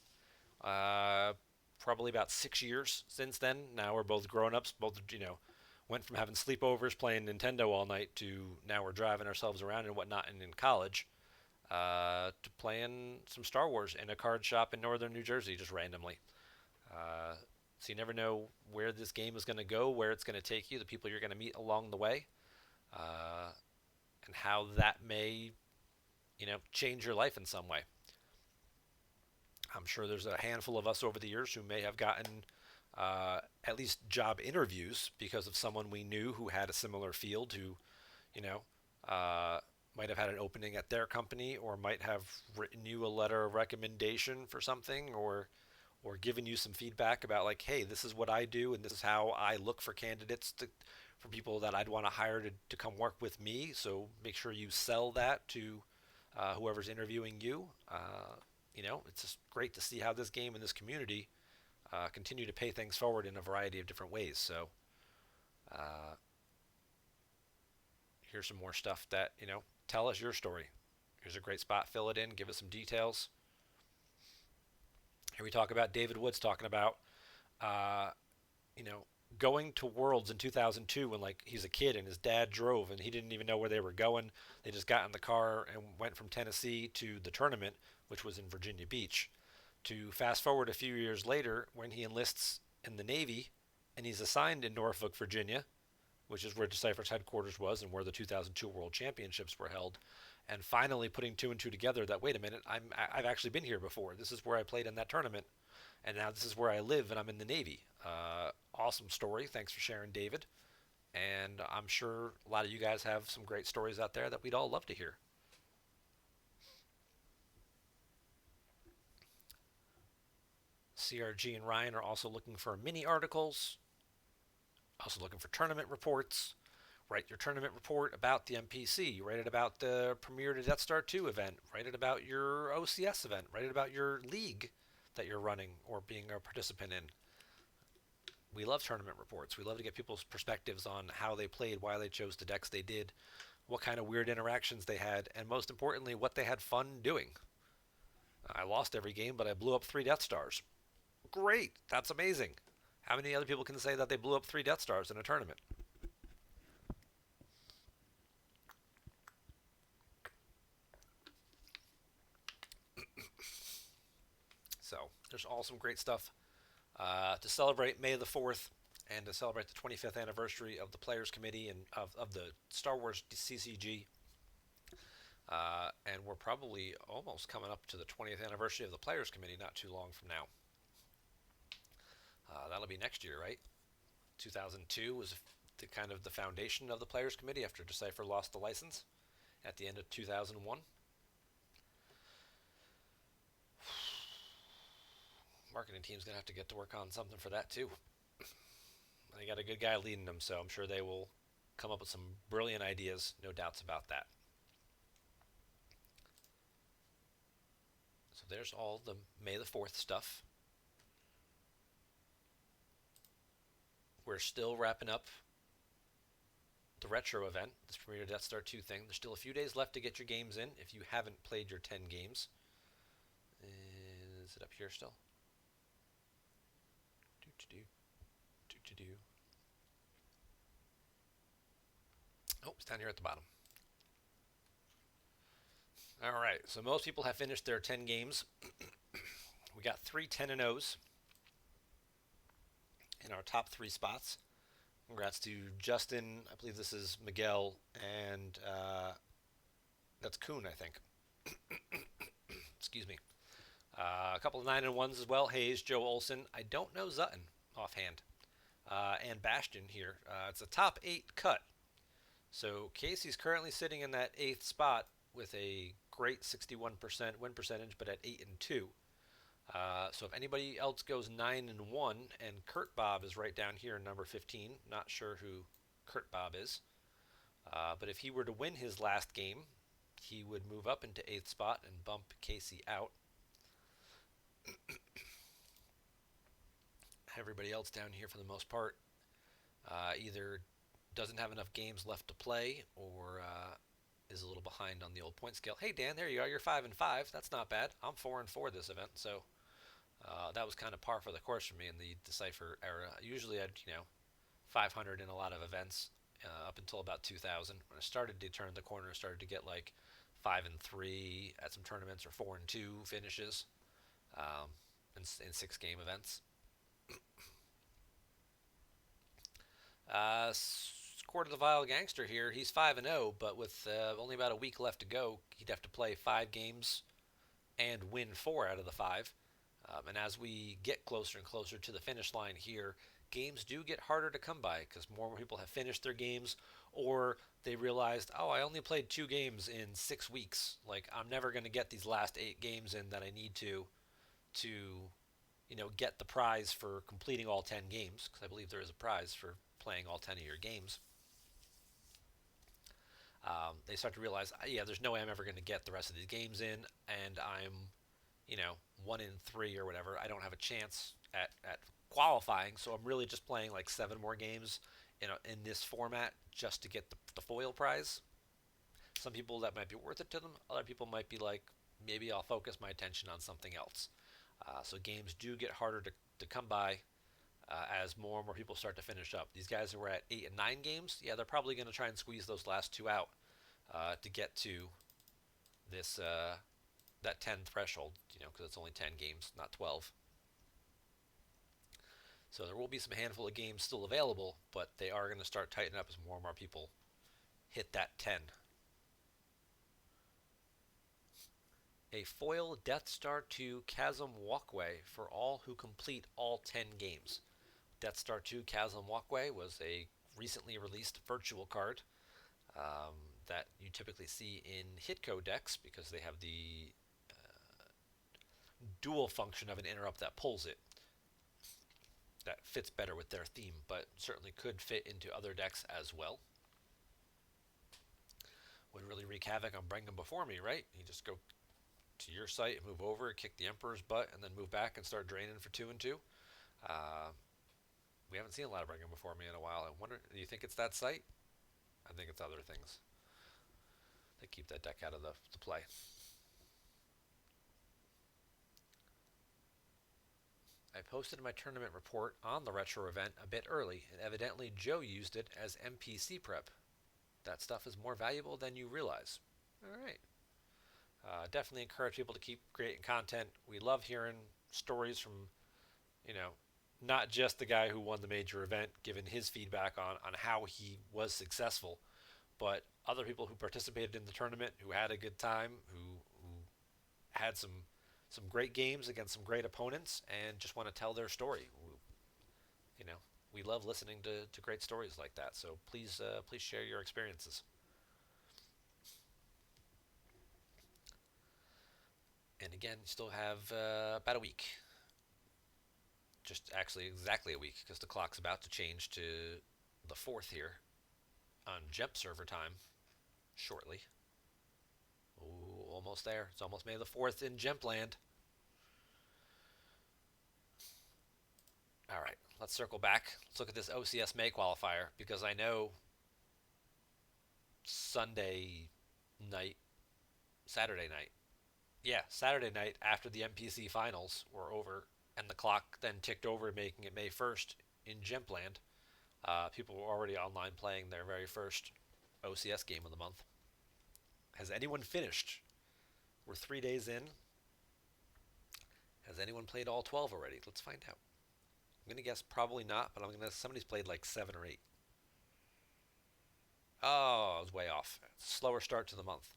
uh, probably about 6 years since then. Now we're both grown ups, both, went from having sleepovers playing Nintendo all night to now we're driving ourselves around and whatnot and in college to playing some Star Wars in a card shop in northern New Jersey just randomly. Uh, so you never know where this game is going to go, where it's going to take you, the people you're going to meet along the way, uh, and how that may, change your life in some way. I'm sure there's a handful of us over the years who may have gotten at least job interviews because of someone we knew who had a similar field who, you know, uh, might have had an opening at their company or might have written you a letter of recommendation for something or given you some feedback about like, hey, this is what I do and this is how I look for candidates for people that I'd want to hire to come work with me. So make sure you sell that to whoever's interviewing you. It's just great to see how this game and this community continue to pay things forward in a variety of different ways. So uh, here's some more stuff that, tell us your story. Here's a great spot. Fill it in. Give us some details. Here we talk about David Woods talking about, uh, you know, going to Worlds in 2002 when like he's a kid and his dad drove and he didn't even know where they were going. They just got in the car and went from Tennessee to the tournament, which was in Virginia Beach. To fast forward a few years later when he enlists in the Navy and he's assigned in Norfolk, Virginia, which is where Decipher's headquarters was and where the 2002 World Championships were held. And finally putting two and two together that, wait a minute, I've actually been here before. This is where I played in that tournament, and now this is where I live, and I'm in the Navy. Awesome story. Thanks for sharing, David. And I'm sure a lot of you guys have some great stories out there that we'd all love to hear. CRG and Ryan are also looking for mini articles, also looking for tournament reports. Write your tournament report about the MPC. Write it about the Premiere to Death Star 2 event. Write it about your OCS event. Write it about your league that you're running or being a participant in. We love tournament reports. We love to get people's perspectives on how they played, why they chose the decks they did, what kind of weird interactions they had, and most importantly, what they had fun doing. I lost every game, but I blew up 3 Death Stars. Great! That's amazing. How many other people can say that they blew up 3 Death Stars in a tournament? So there's all some great stuff to celebrate May the 4th and to celebrate the 25th anniversary of the Players Committee and of the Star Wars CCG. And we're probably almost coming up to the 20th anniversary of the Players Committee not too long from now. That'll be next year, right? 2002 was the kind of the foundation of the Players Committee after Decipher lost the license at the end of 2001. Marketing team's going to have to get to work on something for that too. They got a good guy leading them, so I'm sure they will come up with some brilliant ideas, no doubts about that. So there's all the May the 4th stuff. We're still wrapping up the retro event, this Premiere Death Star 2 thing. There's still a few days left to get your games in if you haven't played your 10 games. Is it up here still? Oh, it's down here at the bottom. All right, so most people have finished their 10 games. We got 3 10-0s in our top 3 spots. Congrats to Justin. I believe this is Miguel, and that's Kuhn, I think. Excuse me. A couple of 9-1s as well. Hayes, Joe Olson. I don't know Zutton offhand. And Bastion here. It's a top 8 cut. So Casey's currently sitting in that 8th spot with a great 61% win percentage, but at 8-2. So if anybody else goes 9-1, and Kurt Bob is right down here, number 15. Not sure who Kurt Bob is, but if he were to win his last game, he would move up into 8th spot and bump Casey out. Everybody else down here, for the most part, either doesn't have enough games left to play or is a little behind on the old point scale. Hey Dan, there you are. You're 5-5. That's not bad. I'm 4-4 this event, so that was kind of par for the course for me in the Decipher era. Usually I'd 500 in a lot of events up until about 2000 when I started to turn the corner. I started to get like 5-3 at some tournaments or 4-2 finishes in 6-game events. Court of the Vile Gangster here. He's 5-0, but with only about a week left to go, he'd have to play 5 games and win 4 out of the 5. And as we get closer and closer to the finish line here, games do get harder to come by because more people have finished their games, or they realized, oh, I only played 2 games in 6 weeks. Like, I'm never going to get these last 8 games in that I need to get the prize for completing all 10 games, because I believe there is a prize for playing all 10 of your games. They start to realize, yeah, there's no way I'm ever going to get the rest of these games in, and I'm 1-3 or whatever. I don't have a chance at qualifying, so I'm really just playing like 7 more games in this format just to get the foil prize. Some people, that might be worth it to them. Other people might be like, maybe I'll focus my attention on something else. So games do get harder to come by as more and more people start to finish up. These guys who were at 8 and 9 games, yeah, they're probably going to try and squeeze those last 2 out to get to this that 10 threshold, because it's only 10 games, not 12. So there will be some handful of games still available, but they are going to start tightening up as more and more people hit that 10. A foil Death Star 2 Chasm Walkway for all who complete all 10 games. Death Star 2 Chasm Walkway was a recently released virtual card um, that you typically see in Hitco decks because they have the dual function of an interrupt that pulls it. That fits better with their theme, but certainly could fit into other decks as well. Would really wreak havoc on Bring 'em Before Me, right? You just go to your site, move over, kick the Emperor's butt, and then move back and start draining for 2 and 2. Uh, we haven't seen a lot of Bring 'em Before Me in a while. I wonder, do you think it's that site? I think it's other things. They keep that deck out of the play. I posted my tournament report on the retro event a bit early, and evidently Joe used it as MPC prep. That stuff is more valuable than you realize. All right. Definitely encourage people to keep creating content. We love hearing stories from, you know, not just the guy who won the major event, giving his feedback on how he was successful, but other people who participated in the tournament, who had a good time, who had some great games against some great opponents, and just want to tell their story. You know, we love listening to great stories like that. So please share your experiences. And again, you still have about a week. Just actually exactly a week because the clock's about to change to the 4th here on GEMP server time shortly. Ooh, almost there. It's almost May the 4th in GEMP land. All right, let's circle back. Let's look at this OCS May qualifier because I know Sunday night, Saturday night. Yeah, Saturday night after the MPC finals were over and the clock then ticked over, making it May 1st in GEMP land. People were already online playing their very first OCS game of the month. Has anyone finished? We're 3 days in. Has anyone played all 12 already? Let's find out. I'm going to guess probably not, but I'm going to guess somebody's played like 7 or 8. Oh, I was way off. Slower start to the month.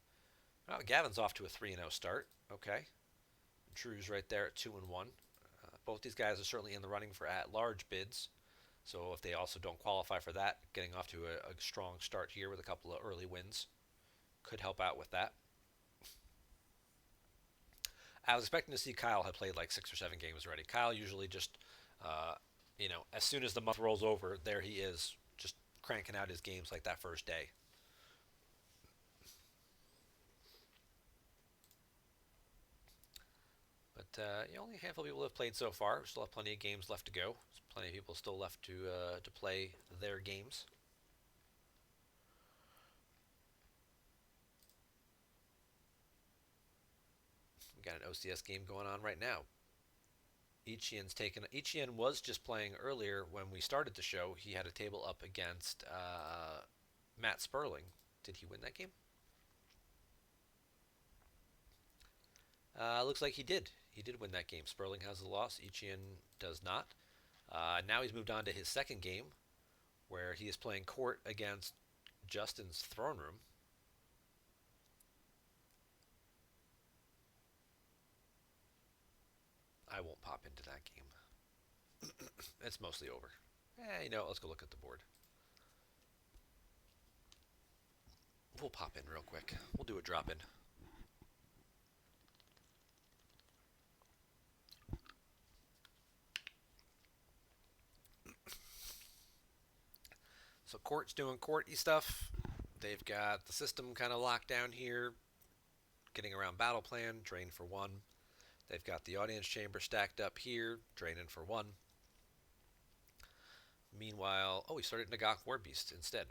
Oh, Gavin's off to a 3-0 start. Okay. Drew's right there at 2-1. Both these guys are certainly in the running for at-large bids. So if they also don't qualify for that, getting off to a strong start here with a couple of early wins could help out with that. I was expecting to see Kyle had played like 6 or 7 games already. Kyle usually just, as soon as the month rolls over, there he is, just cranking out his games like that first day. But only a handful of people have played so far. Still have plenty of games left to go. There's plenty of people still left to play their games. We got an OCS game going on right now. Ichian was just playing earlier when we started the show. He had a table up against Matt Sperling. Did he win that game? Looks like he did. He did win that game. Sperling has the loss. Ichian does not. Now he's moved on to his second game, where he is playing court against Justin's Throne Room. I won't pop into that game. It's mostly over. Let's go look at the board. We'll pop in real quick. We'll do a drop in. So court's doing courty stuff. They've got the system kind of locked down here, getting around battle plan, drain for 1. They've got the audience chamber stacked up here, draining for 1. Meanwhile, he started Nagak Warbeast instead.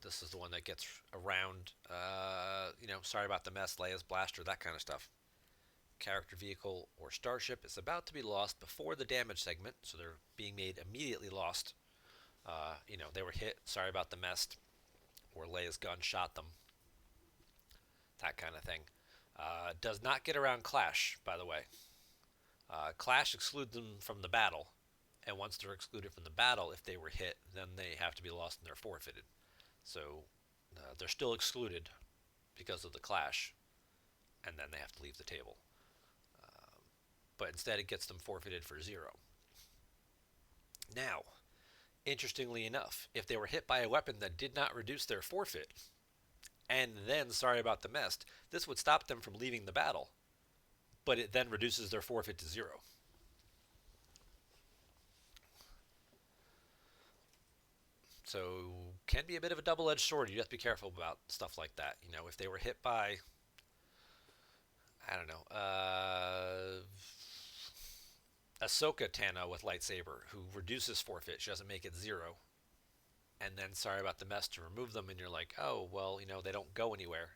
This is the one that gets around, sorry about the mess, Leia's Blaster, that kind of stuff. Character vehicle or starship is about to be lost before the damage segment, so they're being made immediately lost. They were hit, sorry about the mess, or Leia's gun shot them. That kind of thing. Does not get around Clash, by the way. Clash excludes them from the battle, And once they're excluded from the battle, if they were hit, then they have to be lost and they're forfeited. So they're still excluded because of the clash, and then they have to leave the table. But instead, it gets them forfeited for 0. Now, interestingly enough, if they were hit by a weapon that did not reduce their forfeit, and then sorry about the mess, this would stop them from leaving the battle, but it then reduces their forfeit to 0. So can be a bit of a double-edged sword. You have to be careful about stuff like that. You know, if they were hit by, I don't know, Ahsoka Tano with lightsaber, who reduces forfeit, she doesn't make it 0, and then sorry about the mess to remove them, and you're like, oh well, they don't go anywhere.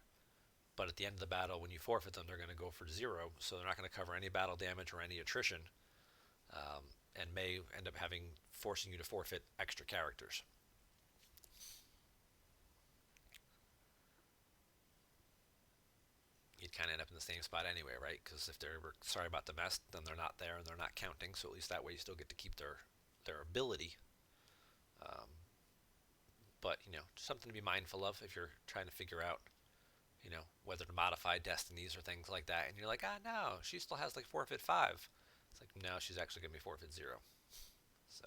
But at the end of the battle, when you forfeit them, they're going to go for 0, so they're not going to cover any battle damage or any attrition, um, and may end up forcing you to forfeit extra characters. You'd kind of end up in the same spot anyway, right? Because if they're sorry about the mess, then they're not there and they're not counting. So at least that way you still get to keep their ability. Um, but something to be mindful of if you're trying to figure out, whether to modify destinies or things like that. And you're like, no, she still has like forfeit 5. It's like, no, she's actually gonna be forfeit 0. So,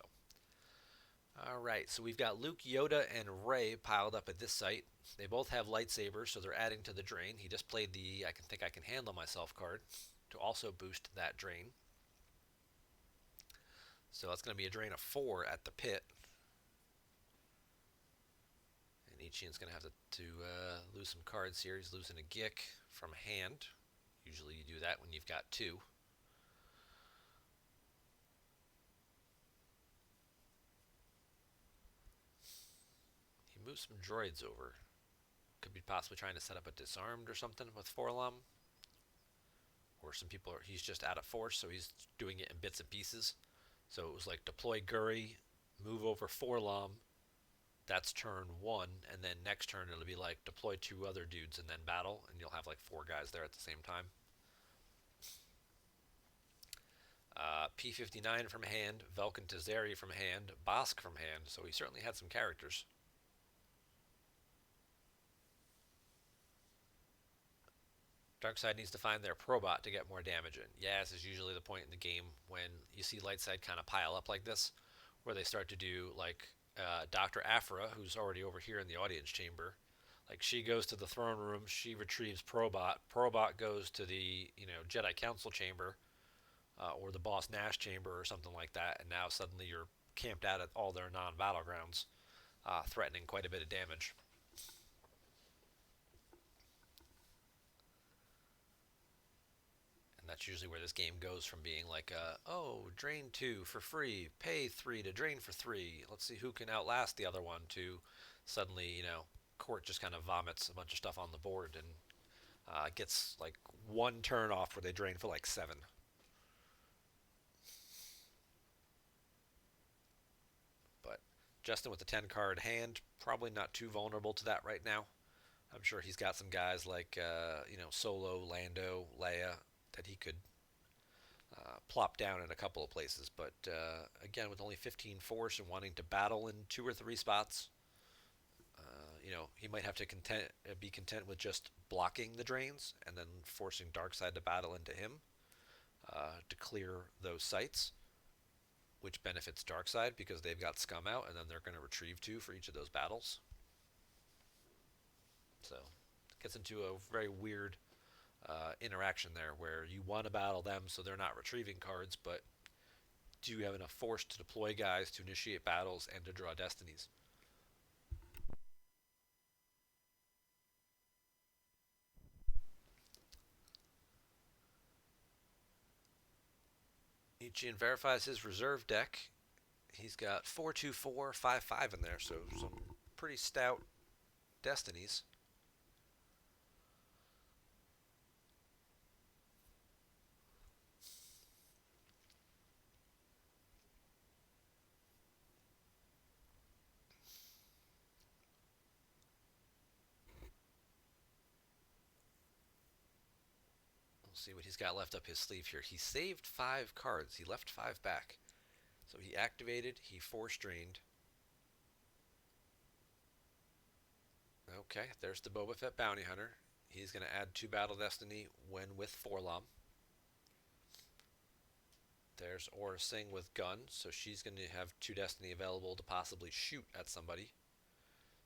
all right. So we've got Luke, Yoda, and Rey piled up at this site. They both have lightsabers, so they're adding to the drain. He just played the I can handle myself card to also boost that drain. So that's going to be a drain of 4 at the pit. And Ichien's going to have to lose some cards here. He's losing a Gick from hand. Usually you do that when you've got 2. He moves some droids over. Could be possibly trying to set up a disarmed or something with 4-lum. Or some people he's just out of force, so he's doing it in bits and pieces. So it was like deploy Guri, move over 4-lum. That's turn 1, and then next turn it'll be like deploy 2 other dudes and then battle, and you'll have like 4 guys there at the same time. P59 from hand, Velkin Tazeri from hand, Bosk from hand, so he certainly had some characters. Darkseid needs to find their Probot to get more damage in. Yeah, this is usually the point in the game when you see Lightside kind of pile up like this, where they start to do like Dr. Aphra, who's already over here in the audience chamber. Like she goes to the throne room, she retrieves Probot. Probot goes to the Jedi Council chamber, or the Boss Nash chamber or something like that, and now suddenly you're camped out at all their non-battlegrounds, threatening quite a bit of damage. And that's usually where this game goes from being like, drain 2 for free, pay 3 to drain for 3. Let's see who can outlast the other one, to suddenly, Court just kind of vomits a bunch of stuff on the board and gets like 1 turn off where they drain for like 7. But Justin with the 10 card hand, probably not too vulnerable to that right now. I'm sure he's got some guys like, Solo, Lando, Leia that he could plop down in a couple of places. But again, with only 15 force and wanting to battle in 2 or 3 spots, he might have to be content with just blocking the drains and then forcing Darkseid to battle into him to clear those sites, which benefits Darkseid because they've got Scum out, and then they're going to retrieve 2 for each of those battles. So it gets into a very weird interaction there where you want to battle them so they're not retrieving cards, but do you have enough force to deploy guys to initiate battles and to draw destinies? Ichian verifies his reserve deck. He's got 4-2-4, 5-5 in there, so some pretty stout destinies. We'll see what he's got left up his sleeve here. He saved 5 cards. He left 5 back. So he activated, he force drained. Okay, there's the Boba Fett bounty hunter. He's going to add 2 battle destiny when with Forlom. There's Aura Singh with gun, so she's going to have 2 destiny available to possibly shoot at somebody.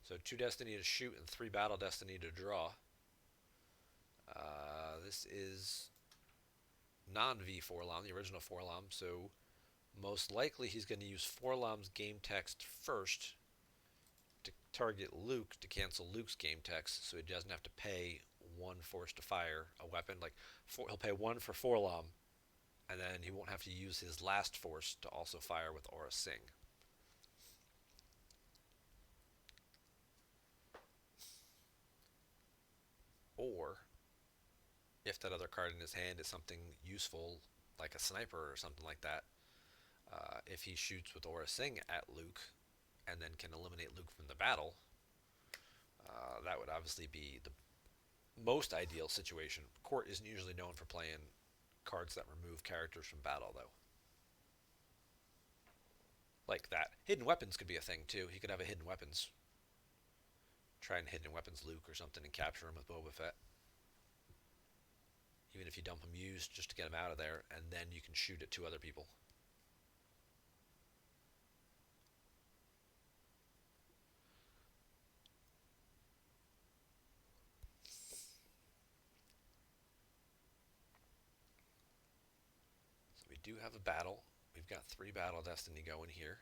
So 2 destiny to shoot and 3 battle destiny to draw. This is non-V Forlom, the original Forlom, so most likely he's going to use Forlom's game text first to target Luke to cancel Luke's game text, so he doesn't have to pay 1 force to fire a weapon. Like he'll pay 1 for Forlom, and then he won't have to use his last force to also fire with Aura Singh. Or if that other card in his hand is something useful, like a sniper or something like that, if he shoots with Aura Singh at Luke and then can eliminate Luke from the battle, that would obviously be the most ideal situation. Court isn't usually known for playing cards that remove characters from battle, though. Like that. Hidden weapons could be a thing, too. He could have a hidden weapons. Try and hidden weapons Luke or something and capture him with Boba Fett. Even if you dump him used just to get him out of there, and then you can shoot at 2 other people. So we do have a battle. We've got 3 battle destiny going here.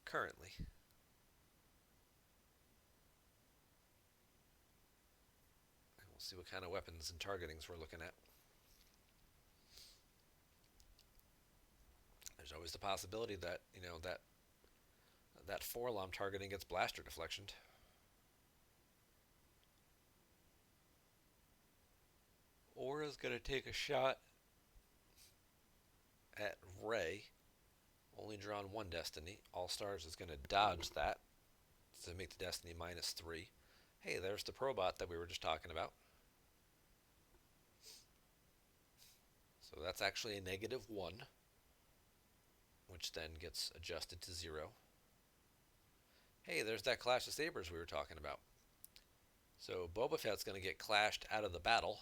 Currently. We'll see what kind of weapons and targetings we're looking at. There's always the possibility that, that Forlom targeting gets blaster deflectioned. Aura's going to take a shot at Rey. Only drawn 1 destiny. All Stars is going to dodge that to make the destiny -3. Hey, there's the Probot that we were just talking about. So that's actually a -1, which then gets adjusted to 0. Hey, there's that Clash of Sabers we were talking about. So Boba Fett's going to get clashed out of the battle.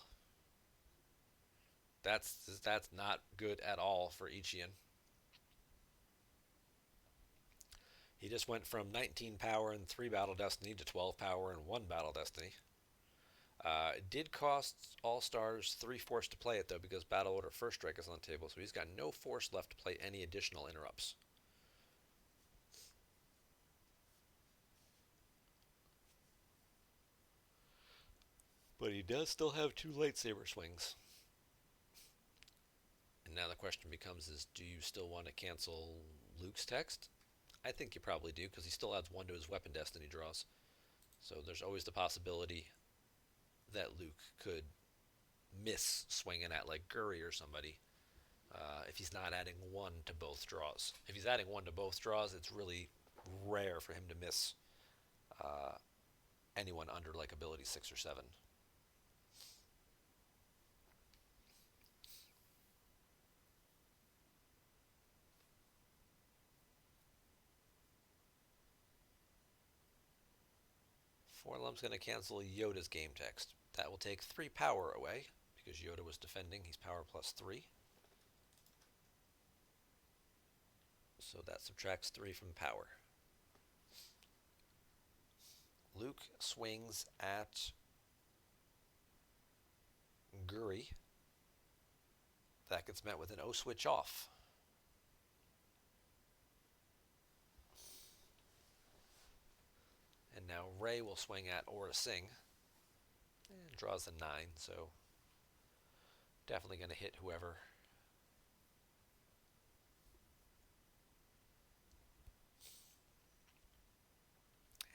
That's not good at all for Ichian. He just went from 19 power and 3 battle destiny to 12 power and 1 battle destiny. It did cost All Stars 3 force to play it, though, because Battle Order First Strike is on the table, so he's got no force left to play any additional interrupts. But he does still have 2 lightsaber swings. And now the question becomes is, do you still want to cancel Luke's text? I think you probably do, because he still adds 1 to his weapon destiny draws. So there's always the possibility that Luke could miss swinging at like Guri or somebody if he's not adding 1 to both draws. If he's adding 1 to both draws, it's really rare for him to miss anyone under like ability 6 or 7. Forlom's going to cancel Yoda's game text. That will take 3 power away, because Yoda was defending. He's power +3. So that subtracts 3 from power. Luke swings at Guri. That gets met with an O switch off. And now Rey will swing at Aura Singh. And draws a 9, so definitely going to hit whoever.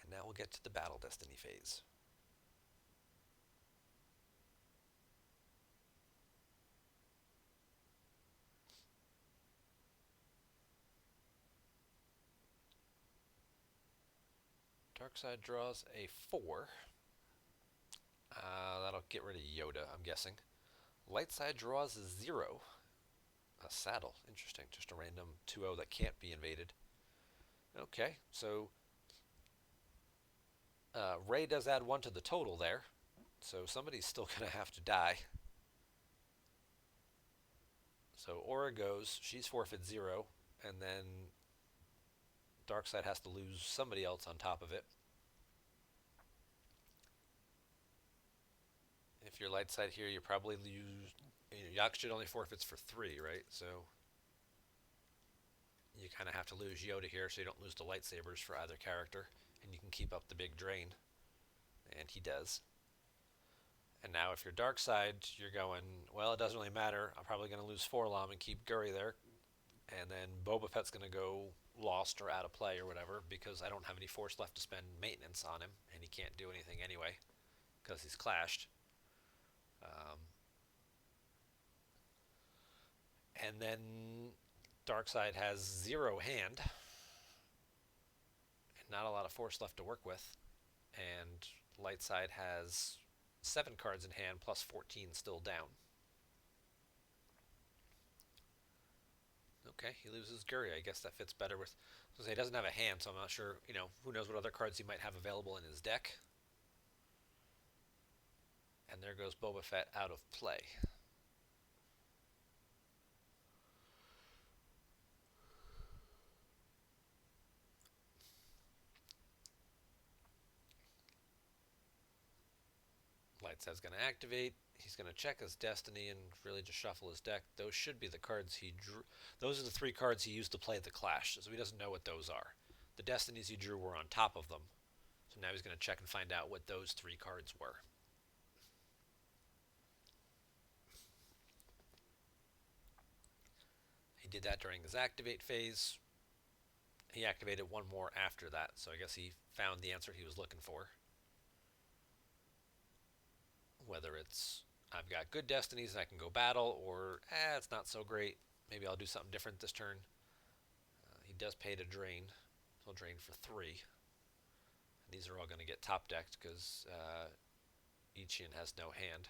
And now we'll get to the Battle Destiny phase. Darkseid draws a 4. That'll get rid of Yoda, I'm guessing. Light side draws 0. A saddle. Interesting. Just a random 2-0 that can't be invaded. Okay, so Rey does add 1 to the total there. So somebody's still going to have to die. So Aura goes. She's forfeit 0. And then Darkseid has to lose somebody else on top of it. If you're light side here, you probably lose. Yakshid only forfeits for 3, right? So you kind of have to lose Yoda here so you don't lose the lightsabers for either character. And you can keep up the big drain. And he does. And now if you're dark side, you're going, well, it doesn't really matter. I'm probably going to lose Forlom and keep Guri there. And then Boba Fett's going to go lost or out of play or whatever because I don't have any force left to spend maintenance on him. And he can't do anything anyway because he's clashed. And then Darkseid has 0 hand. And not a lot of force left to work with. And Lightside has 7 cards in hand plus 14 still down. Okay, he loses Guri. I guess that fits better with... He doesn't have a hand, so I'm not sure, who knows what other cards he might have available in his deck. And there goes Boba Fett out of play. Lightside's going to activate. He's going to check his destiny and really just shuffle his deck. Those should be the cards he drew. Those are the 3 cards he used to play the Clash, so he doesn't know what those are. The destinies he drew were on top of them. So now he's going to check and find out what those 3 cards were. He did that during his activate phase. He activated 1 more after that, so I guess he found the answer he was looking for. Whether it's, I've got good destinies and I can go battle, or, it's not so great. Maybe I'll do something different this turn. He does pay to drain. He'll drain for 3. And these are all going to get top decked because Ichian has no hand.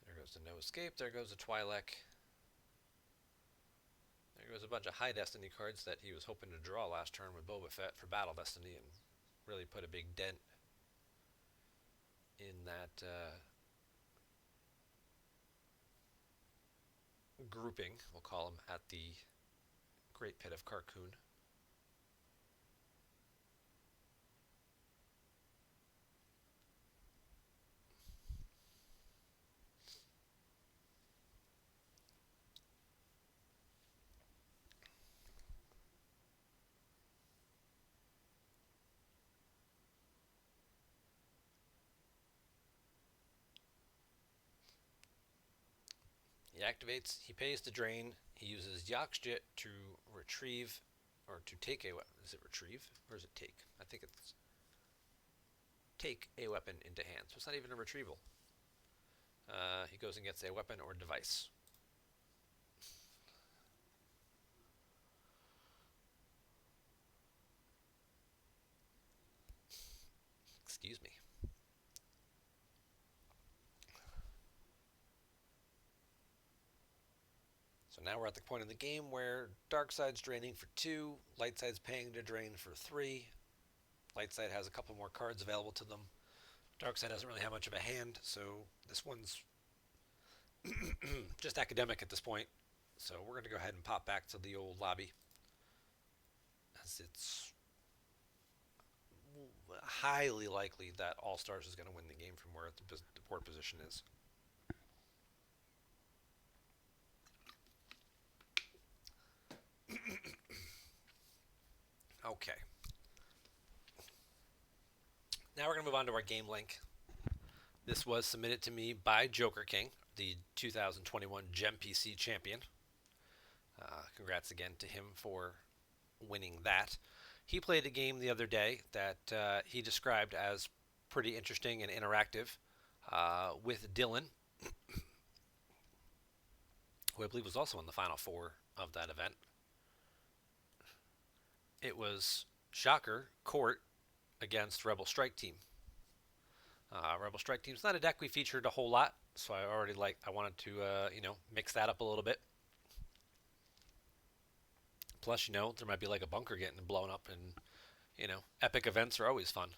There goes the No Escape. There goes the Twi'lek. There goes a bunch of high destiny cards that he was hoping to draw last turn with Boba Fett for Battle Destiny and really put a big dent in that grouping, we'll call him, at the Great Pit of Carkoon. He activates, he pays to drain, he uses Yakshjit to retrieve, or to take a weapon. Is it retrieve, or is it take? I think it's take a weapon into hand, so it's not even a retrieval. He goes and gets a weapon or device. Excuse me. So now we're at the point in the game where Darkside's draining for 2, Lightside's paying to drain for 3. Lightside has a couple more cards available to them. Darkside doesn't really have much of a hand, so this one's just academic at this point. So we're going to go ahead and pop back to the old lobby, as it's highly likely that All Stars is going to win the game from where the board position is. Okay. Now we're going to move on to our game link. This was submitted to me by Joker King, the 2021 GEM PC champion. Congrats again to him for winning that. He played a game the other day that he described as pretty interesting and interactive with Dylan, who I believe was also in the final four of that event. It was Shocker Court against Rebel Strike Team. Rebel Strike Team's not a deck we featured a whole lot, so I wanted to mix that up a little bit. Plus, there might be like a bunker getting blown up, and epic events are always fun.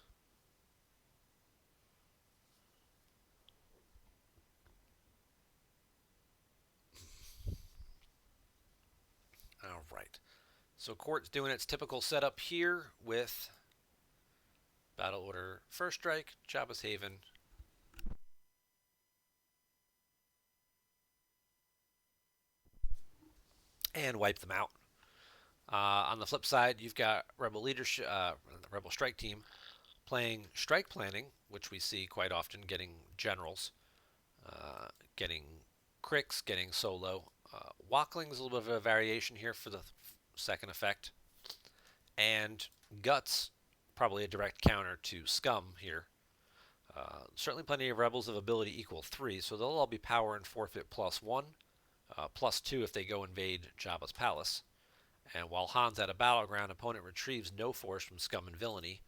All right. So Court's doing its typical setup here with Battle Order First Strike, Jabba's Haven, and wipe them out. On the flip side, you've got Rebel leadership, the Rebel Strike Team playing Strike Planning, which we see quite often, getting generals, getting Cricks, getting solo. Walkling's a little bit of a variation here for the second effect, and Guts, probably a direct counter to Scum here. Certainly plenty of rebels of ability equal 3, so they'll all be power and forfeit +1, +2 if they go invade Jabba's palace. And while Han's at a battleground, opponent retrieves no force from Scum and Villainy,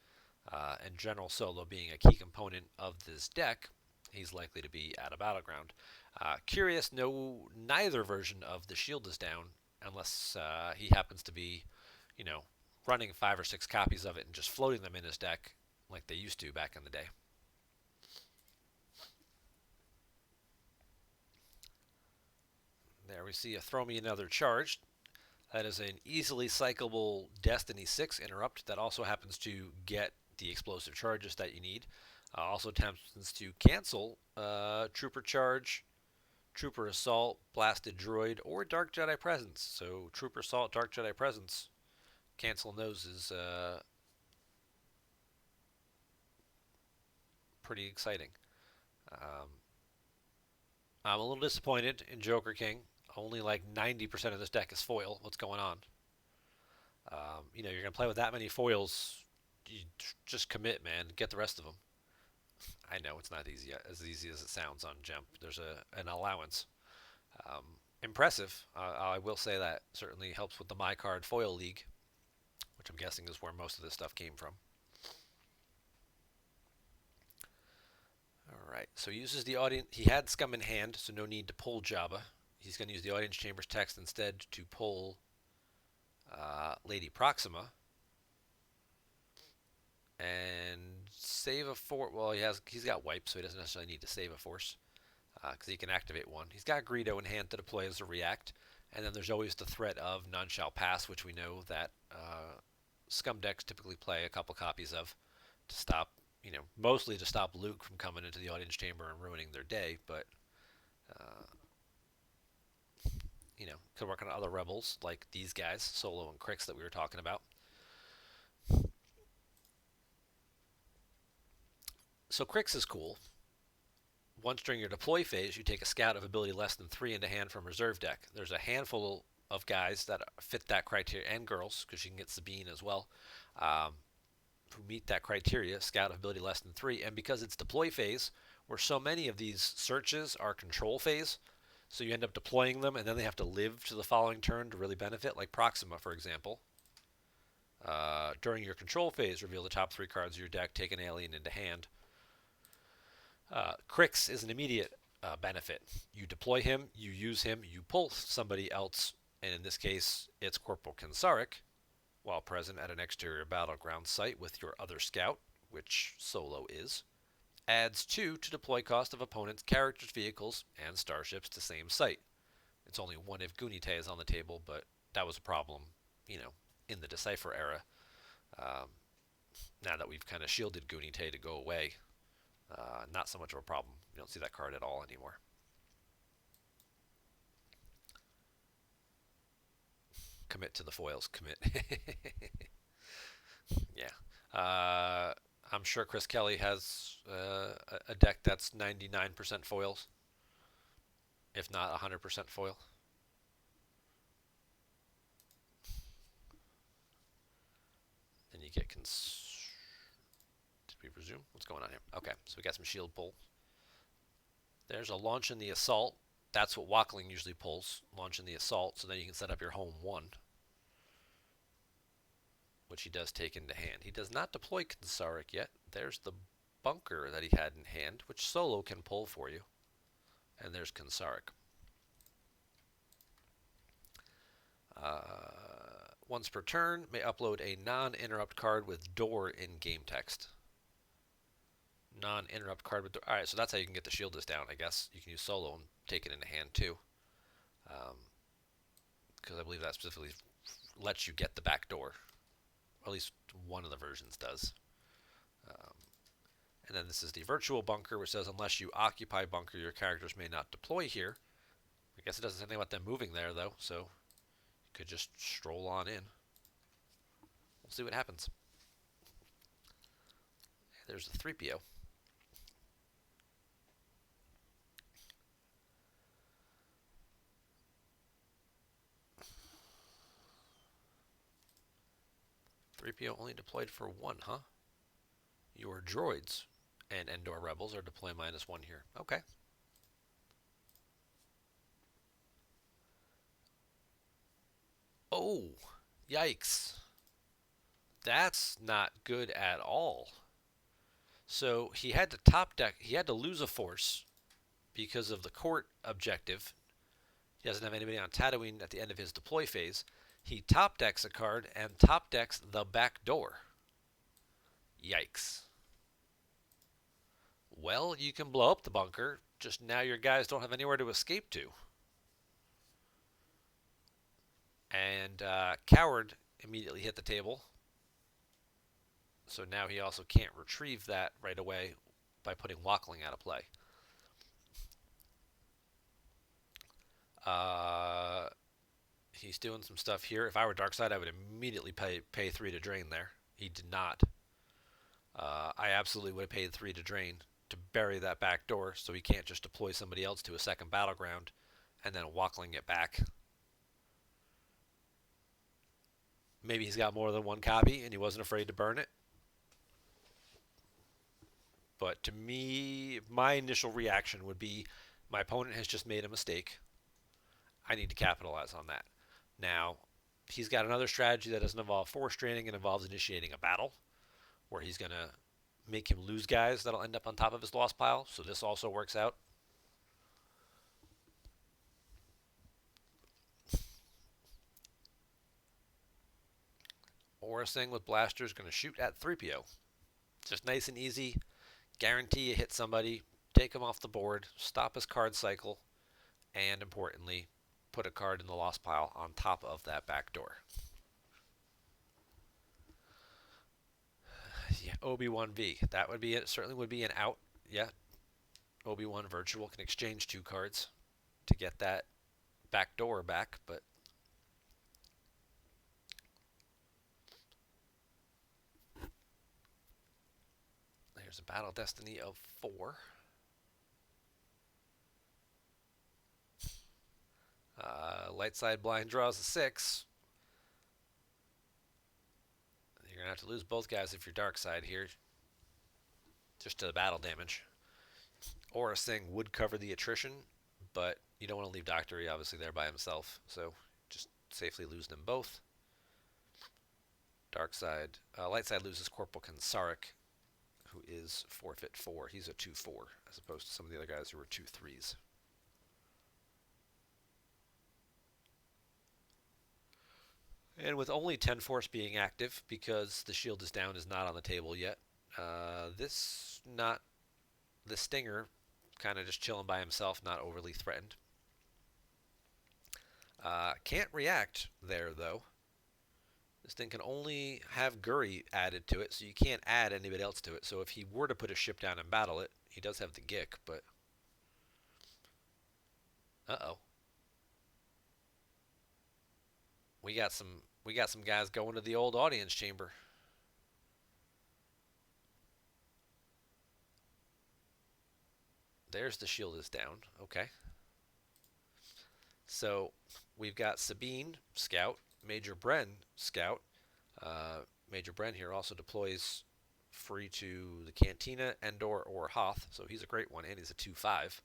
and General Solo being a key component of this deck, he's likely to be at a battleground. Curious, neither version of the shield is down, unless he happens to be, running 5 or 6 copies of it and just floating them in his deck like they used to back in the day. There we see a Throw Me Another Charge. That is an easily cyclable Destiny 6 interrupt that also happens to get the explosive charges that you need. Also attempts to cancel Trooper Charge, Trooper Assault, Blasted Droid, or Dark Jedi Presence. So Trooper Assault, Dark Jedi Presence, canceling those is pretty exciting. Um, I'm a little disappointed in Joker King. Only like 90% of this deck is foil. What's going on? You're going to play with that many foils. You just commit, man. Get the rest of them. I know it's not as easy as it sounds on GEMP. There's an allowance. Um, Impressive. I will say that certainly helps with the My Card Foil League, which I'm guessing is where most of this stuff came from. All right. So he uses the audience. He had Scum in hand, so no need to pull Jabba. He's going to use the Audience Chamber's text instead to pull Lady Proxima and save a force. Well, he's got wipe, so he doesn't necessarily need to save a force because he can activate one. He's got Greedo in hand to deploy as a react, and then there's always the threat of None Shall Pass, which we know that Scum decks typically play a couple copies of to stop, mostly to stop Luke from coming into the Audience Chamber and ruining their day, but uh, could work on other rebels like these guys, Solo and Crix that we were talking about. So Crix is cool. Once during your deploy phase, you take a scout of ability less than 3 into hand from reserve deck. There's a handful of guys that fit that criteria, and girls, because you can get Sabine as well, who meet that criteria, scout of ability less than 3. And because it's deploy phase, where so many of these searches are control phase, so you end up deploying them, and then they have to live to the following turn to really benefit, like Proxima, for example. During your control phase, reveal the top 3 cards of your deck, take an alien into hand. Crix is an immediate benefit. You deploy him, you use him, you pull somebody else, and in this case, it's Corporal Kensaric, while present at an exterior battleground site with your other scout, which Solo is. Adds 2 to deploy cost of opponents' characters, vehicles, and starships to same site. It's only 1 if Gunite is on the table, but that was a problem, in the Decipher era. Um, Now that we've kind of shielded Gunite to go away, not so much of a problem. You don't see that card at all anymore. Commit to the foils. Commit. Yeah. I'm I'm sure Chris Kelly has a deck that's 99% foils, if not 100% foil. Then you get did we resume? What's going on here? Okay, so we got some shield pull. There's a launch in the assault. That's what Wackling usually pulls. Launch in the assault, so then you can set up your home one, which he does take into hand. He does not deploy Kansaric yet. There's the bunker that he had in hand, which solo can pull for you. And there's Kansaric. Once per turn, may upload a non-interrupt card with door in game text. Non-interrupt card with door. Alright, so that's how you can get the shield down, I guess. You can use solo and take it into hand too. Because I believe that specifically lets you get the back door. Or at least one of the versions does. And then this is the virtual bunker, which says unless you occupy bunker, your characters may not deploy here. I guess it doesn't say anything about them moving there, though, so you could just stroll on in. We'll see what happens. There's the 3PO. PO only deployed for one, huh? Your droids and Endor rebels are deploy -1 here. Okay. Oh, yikes. That's not good at all. So he had to top deck, he had to lose a force because of the court objective. He doesn't have anybody on Tatooine at the end of his deploy phase. He top decks a card and top decks the back door. Yikes. Well, you can blow up the bunker, just now your guys don't have anywhere to escape to. And Coward immediately hit the table. So now he also can't retrieve that right away by putting Wackling out of play. He's doing some stuff here. If I were Darkseid, I would immediately pay 3 to drain there. He did not. I absolutely would have paid 3 to drain to bury that back door so he can't just deploy somebody else to a second battleground and then Wackling it back. Maybe he's got more than one copy and he wasn't afraid to burn it. But to me, my initial reaction would be my opponent has just made a mistake. I need to capitalize on that. Now, he's got another strategy that doesn't involve force draining and involves initiating a battle, where he's going to make him lose guys that'll end up on top of his lost pile, so this also works out. Orasing with blasters going to shoot at 3PO. Just nice and easy. Guarantee you hit somebody, take him off the board, stop his card cycle, and importantly, put a card in the lost pile on top of that back door. Yeah, Obi-Wan V. That would be it. Certainly would be an out. Yeah. Obi-Wan Virtual can exchange 2 cards to get that back door back, but there's a Battle Destiny of 4. Light side blind draws a 6. You're going to have to lose both guys if you're dark side here, just to the battle damage. Orasing would cover the attrition, but you don't want to leave Doctor E obviously there by himself, so just safely lose them both. Dark side, light side loses Corporal Kansaric, who is forfeit 4. He's a 2-4, as opposed to some of the other guys who were 2-3s. And with only 10 force being active, because the shield is down is not on the table yet, this Stinger kind of just chilling by himself, not overly threatened. Can't react there, though. This thing can only have Guri added to it, so you can't add anybody else to it. So if he were to put a ship down and battle it, he does have the Gick, but... Uh-oh. We got some guys going to the old audience chamber. There's the shield is down. Okay. So we've got Sabine Scout, Major Bren Scout. Major Bren here also deploys free to the Cantina, Endor, or Hoth, so he's a great one, and he's a 2/5.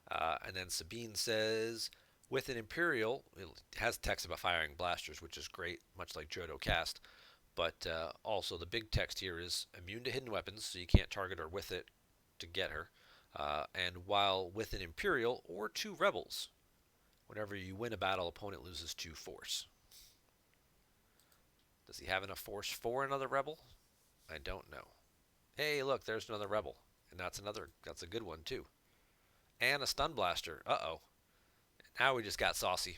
And then Sabine says, with an Imperial, it has text about firing blasters, which is great, much like Jodo Cast. But also the big text here is immune to hidden weapons, so you can't target her with it to get her. And while with an Imperial or 2 Rebels, whenever you win a battle, opponent loses 2 force. Does he have enough force for another Rebel? I don't know. Hey, look, there's another Rebel. And that's a good one, too. And a Stun Blaster. Uh-oh. Now we just got saucy.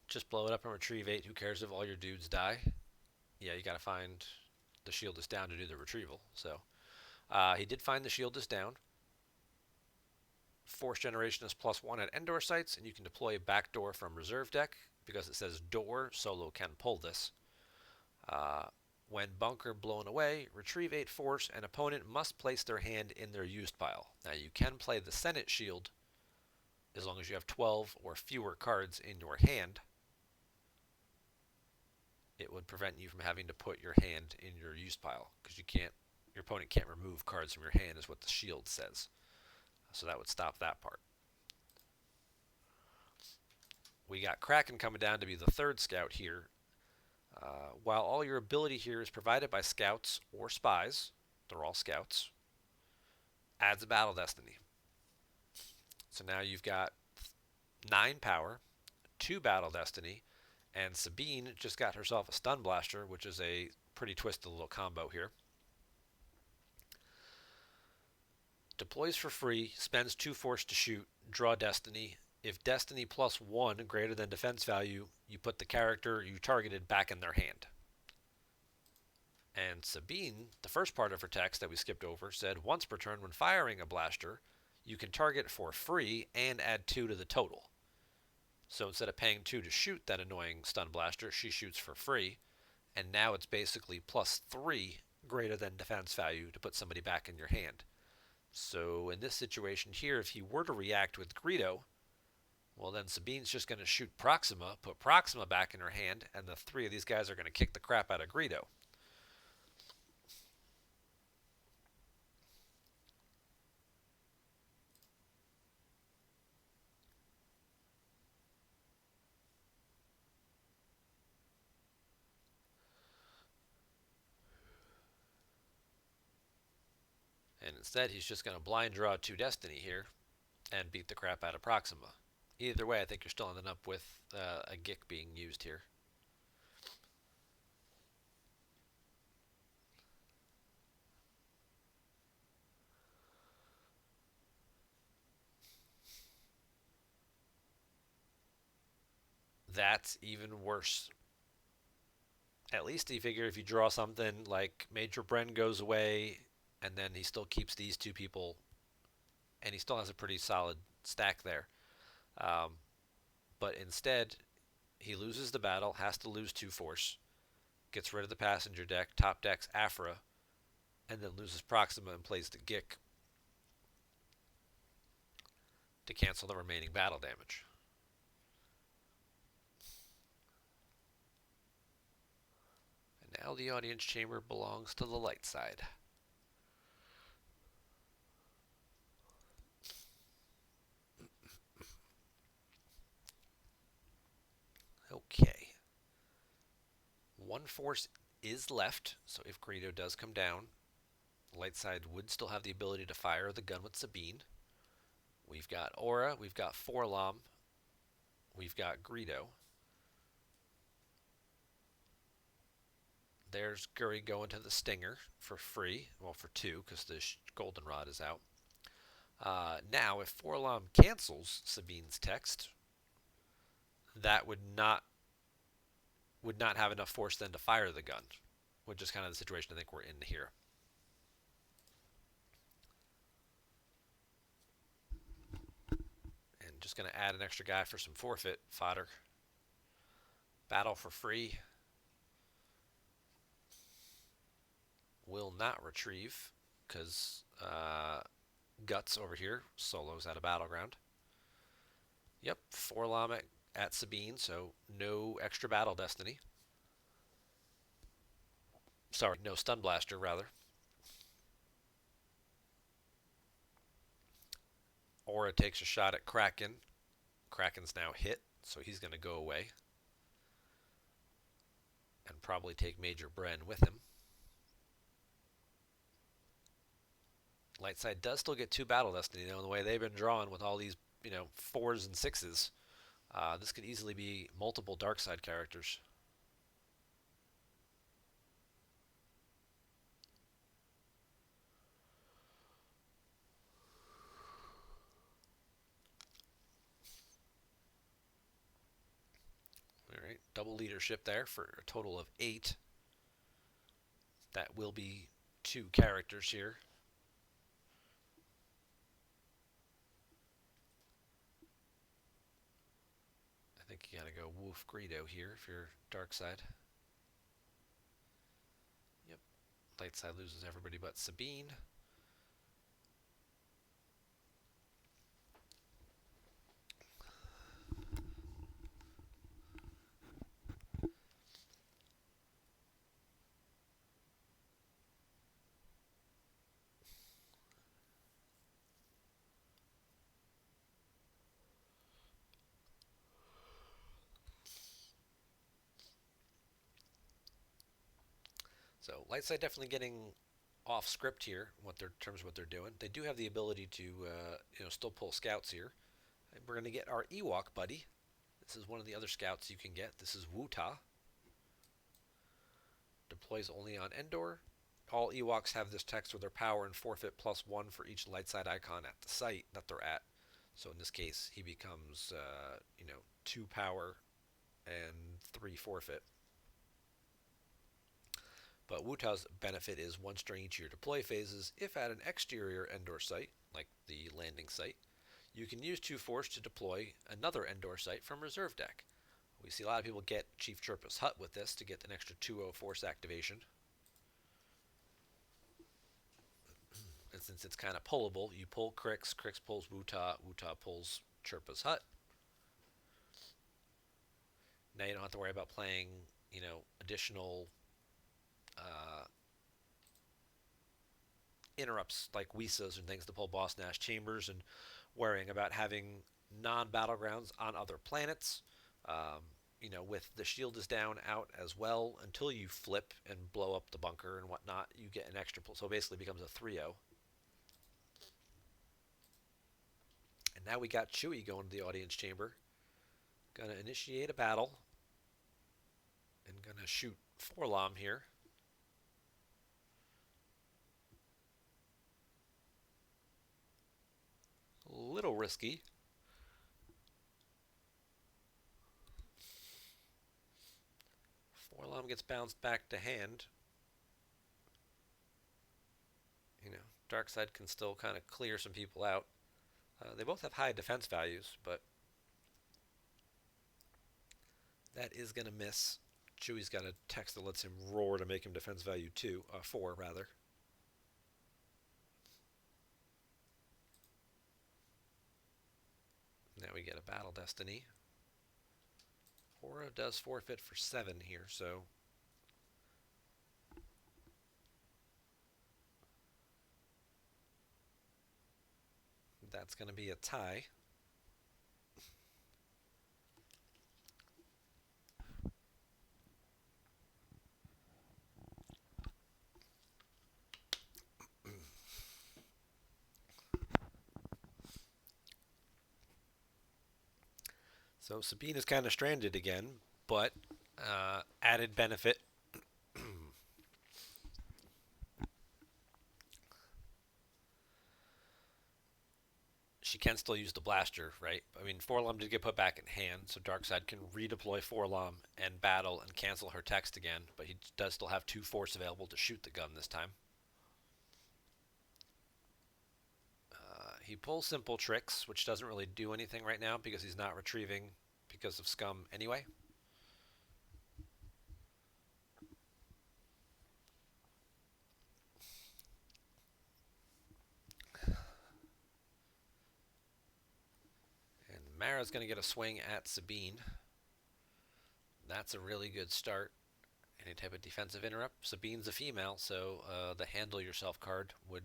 Just blow it up and retrieve 8. Who cares if all your dudes die? Yeah, you gotta find the shield is down to do the retrieval. So he did find the shield is down. Force generation is +1 at Endor sites, and you can deploy a backdoor from reserve deck because it says door. Solo can pull this. When bunker blown away, retrieve 8 force, and opponent must place their hand in their used pile. Now you can play the Senate shield as long as you have 12 or fewer cards in your hand. It would prevent you from having to put your hand in your used pile because your opponent can't remove cards from your hand is what the shield says. So that would stop that part. We got Kraken coming down to be the 3rd scout here. While all your ability here is provided by scouts or spies, they're all scouts, adds a battle destiny. So now you've got 9 power, 2 battle destiny, and Sabine just got herself a stun blaster, which is a pretty twisted little combo here. Deploys for free, spends 2 force to shoot, draw destiny. If destiny +1 greater than defense value, you put the character you targeted back in their hand. And Sabine, the first part of her text that we skipped over, said once per turn when firing a blaster, you can target for free and add 2 to the total. So instead of paying 2 to shoot that annoying stun blaster, she shoots for free. And now it's basically +3 greater than defense value to put somebody back in your hand. So in this situation here, if he were to react with Greedo, well then Sabine's just going to shoot Proxima, put Proxima back in her hand, and the 3 of these guys are going to kick the crap out of Greedo. And instead, he's just going to blind draw 2 Destiny here and beat the crap out of Proxima. Either way, I think you're still ending up with a Gick being used here. That's even worse. At least you figure if you draw something like Major Bren goes away, and then he still keeps these 2 people, and he still has a pretty solid stack there. Um, but instead, he loses the battle, has to lose 2 force, gets rid of the passenger deck, top decks Afra, and then loses Proxima and plays the Gick to cancel the remaining battle damage. And now the audience chamber belongs to the light side. Okay. 1 force is left, so if Greedo does come down, light side would still have the ability to fire the gun with Sabine. We've got Aura, we've got Forlom, we've got Greedo. There's Guri going to the Stinger for free. Well, for 2, because the Goldenrod is out. Now, if Forlom cancels Sabine's text, that would not have enough force then to fire the gun, which is kind of the situation I think we're in here. And just going to add an extra guy for some forfeit fodder. Battle for free. Will not retrieve because Guts over here solos at a battleground. Yep, 4 llama at Sabine, so no extra battle destiny. Sorry, no stun blaster rather. Aura takes a shot at Kraken. Kraken's now hit, so he's going to go away and probably take Major Bren with him. Lightside does still get 2 battle destiny, though, in the way they've been drawing with all these, 4s and 6s. This could easily be multiple dark side characters. All right, double leadership there for a total of 8. That will be 2 characters here. I think you gotta go Wolf Greedo here if you're dark side. Yep, light side loses everybody but Sabine. So light side definitely getting off script here. In terms of what they're doing, they do have the ability to still pull scouts here. And we're gonna get our Ewok buddy. This is one of the other scouts you can get. This is Wuta. Deploys only on Endor. All Ewoks have this text with their power and forfeit +1 for each light side icon at the site that they're at. So in this case, he becomes 2 power and 3 forfeit. But Wuta's benefit is 1 during each of your deploy phases. If at an exterior Endor site, like the landing site, you can use 2 force to deploy another Endor site from reserve deck. We see a lot of people get Chief Chirpa's Hut with this to get an extra 2-0 force activation. And since it's kind of pullable, you pull Crix, Crix pulls Wuta, Wuta pulls Chirpa's Hut. Now you don't have to worry about playing, additional interrupts like Wisas and things to pull Boss Nash Chambers and worrying about having non-battlegrounds on other planets. With the shield is down out as well until you flip and blow up the bunker and whatnot, you get an extra pull. So it basically becomes a 3-0. And now we got Chewie going to the audience chamber. Gonna initiate a battle. And gonna shoot 4-LOM here. A little risky. Forlom gets bounced back to hand. Darkseid can still kind of clear some people out. They both have high defense values, but that is going to miss. Chewie's got a text that lets him roar to make him defense value 4 rather. Now we get a battle destiny. Aura does forfeit for 7 here, so that's going to be a tie. So Sabine is kind of stranded again, but added benefit. She can still use the blaster, right? I mean, 4-LOM did get put back in hand, so Darkseid can redeploy 4-LOM and battle and cancel her text again, but he does still have 2 force available to shoot the gun this time. He pulls Simple Tricks, which doesn't really do anything right now because he's not retrieving because of Scum anyway. Mara's going to get a swing at Sabine. That's a really good start. Any type of defensive interrupt. Sabine's a female, so the handle yourself card would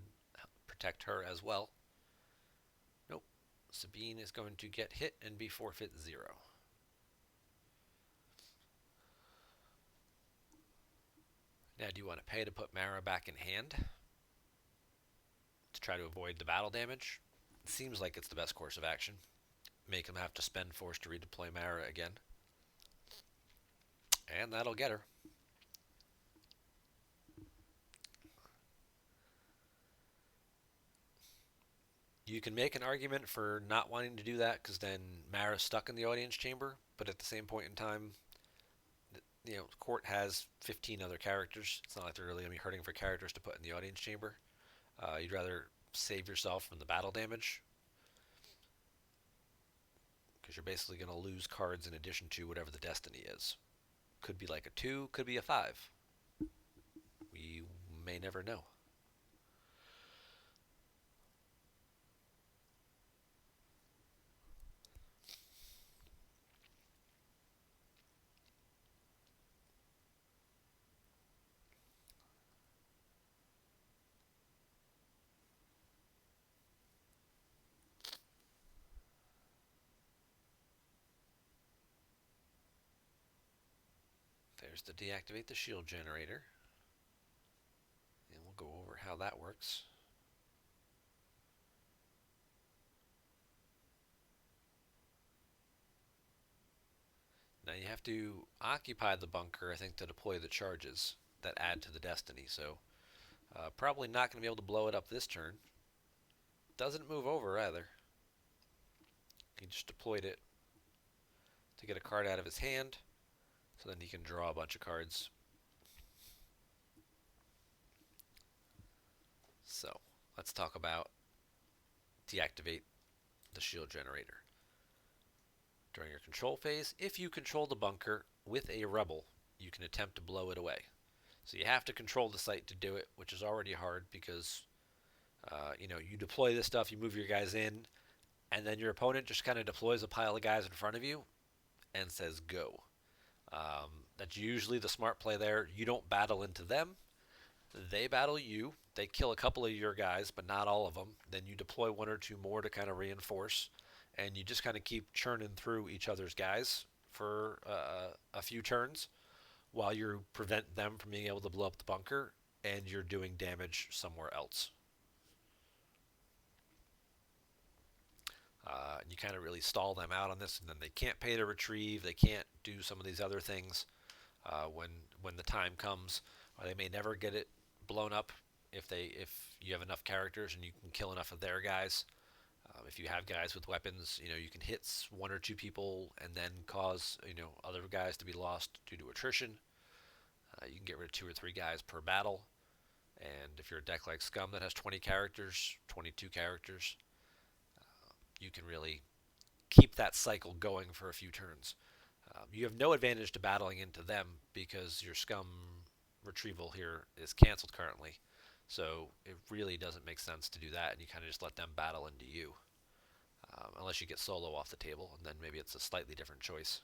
protect her as well. Nope. Sabine is going to get hit and be forfeit 0. Now, do you want to pay to put Mara back in hand to try to avoid the battle damage? It seems like it's the best course of action. Make them have to spend force to redeploy Mara again. And that'll get her. You can make an argument for not wanting to do that because then Mara's stuck in the audience chamber, but at the same point in time, court has 15 other characters. It's not like they're really going to be hurting for characters to put in the audience chamber. You'd rather save yourself from the battle damage because you're basically going to lose cards in addition to whatever the destiny is. Could be like a 2, could be a 5. We may never know. There's the deactivate the shield generator. And we'll go over how that works. Now you have to occupy the bunker, I think, to deploy the charges that add to the destiny. So probably not going to be able to blow it up this turn. Doesn't move over either. He just deployed it to get a card out of his hand, so then he can draw a bunch of cards. So let's talk about deactivate the shield generator. During your control phase, if you control the bunker with a rebel, you can attempt to blow it away. So you have to control the site to do it, which is already hard because you deploy this stuff, you move your guys in, and then your opponent just kind of deploys a pile of guys in front of you and says go. That's usually the smart play there. You don't battle into them. They battle you. They kill a couple of your guys, but not all of them. Then you deploy 1 or 2 more to kind of reinforce, and you just kind of keep churning through each other's guys for a few turns while you prevent them from being able to blow up the bunker, and you're doing damage somewhere else. You kind of really stall them out on this, and then they can't pay to retrieve. They can't do some of these other things when the time comes. Or they may never get it blown up if you have enough characters and you can kill enough of their guys. If you have guys with weapons, you can hit 1 or 2 people and then cause other guys to be lost due to attrition. You can get rid of 2 or 3 guys per battle. And if you're a deck like Scum that has 20 characters, 22 characters, you can really keep that cycle going for a few turns. You have no advantage to battling into them because your Scum retrieval here is canceled currently. So it really doesn't make sense to do that, and you kind of just let them battle into you. Unless you get solo off the table, and then maybe it's a slightly different choice.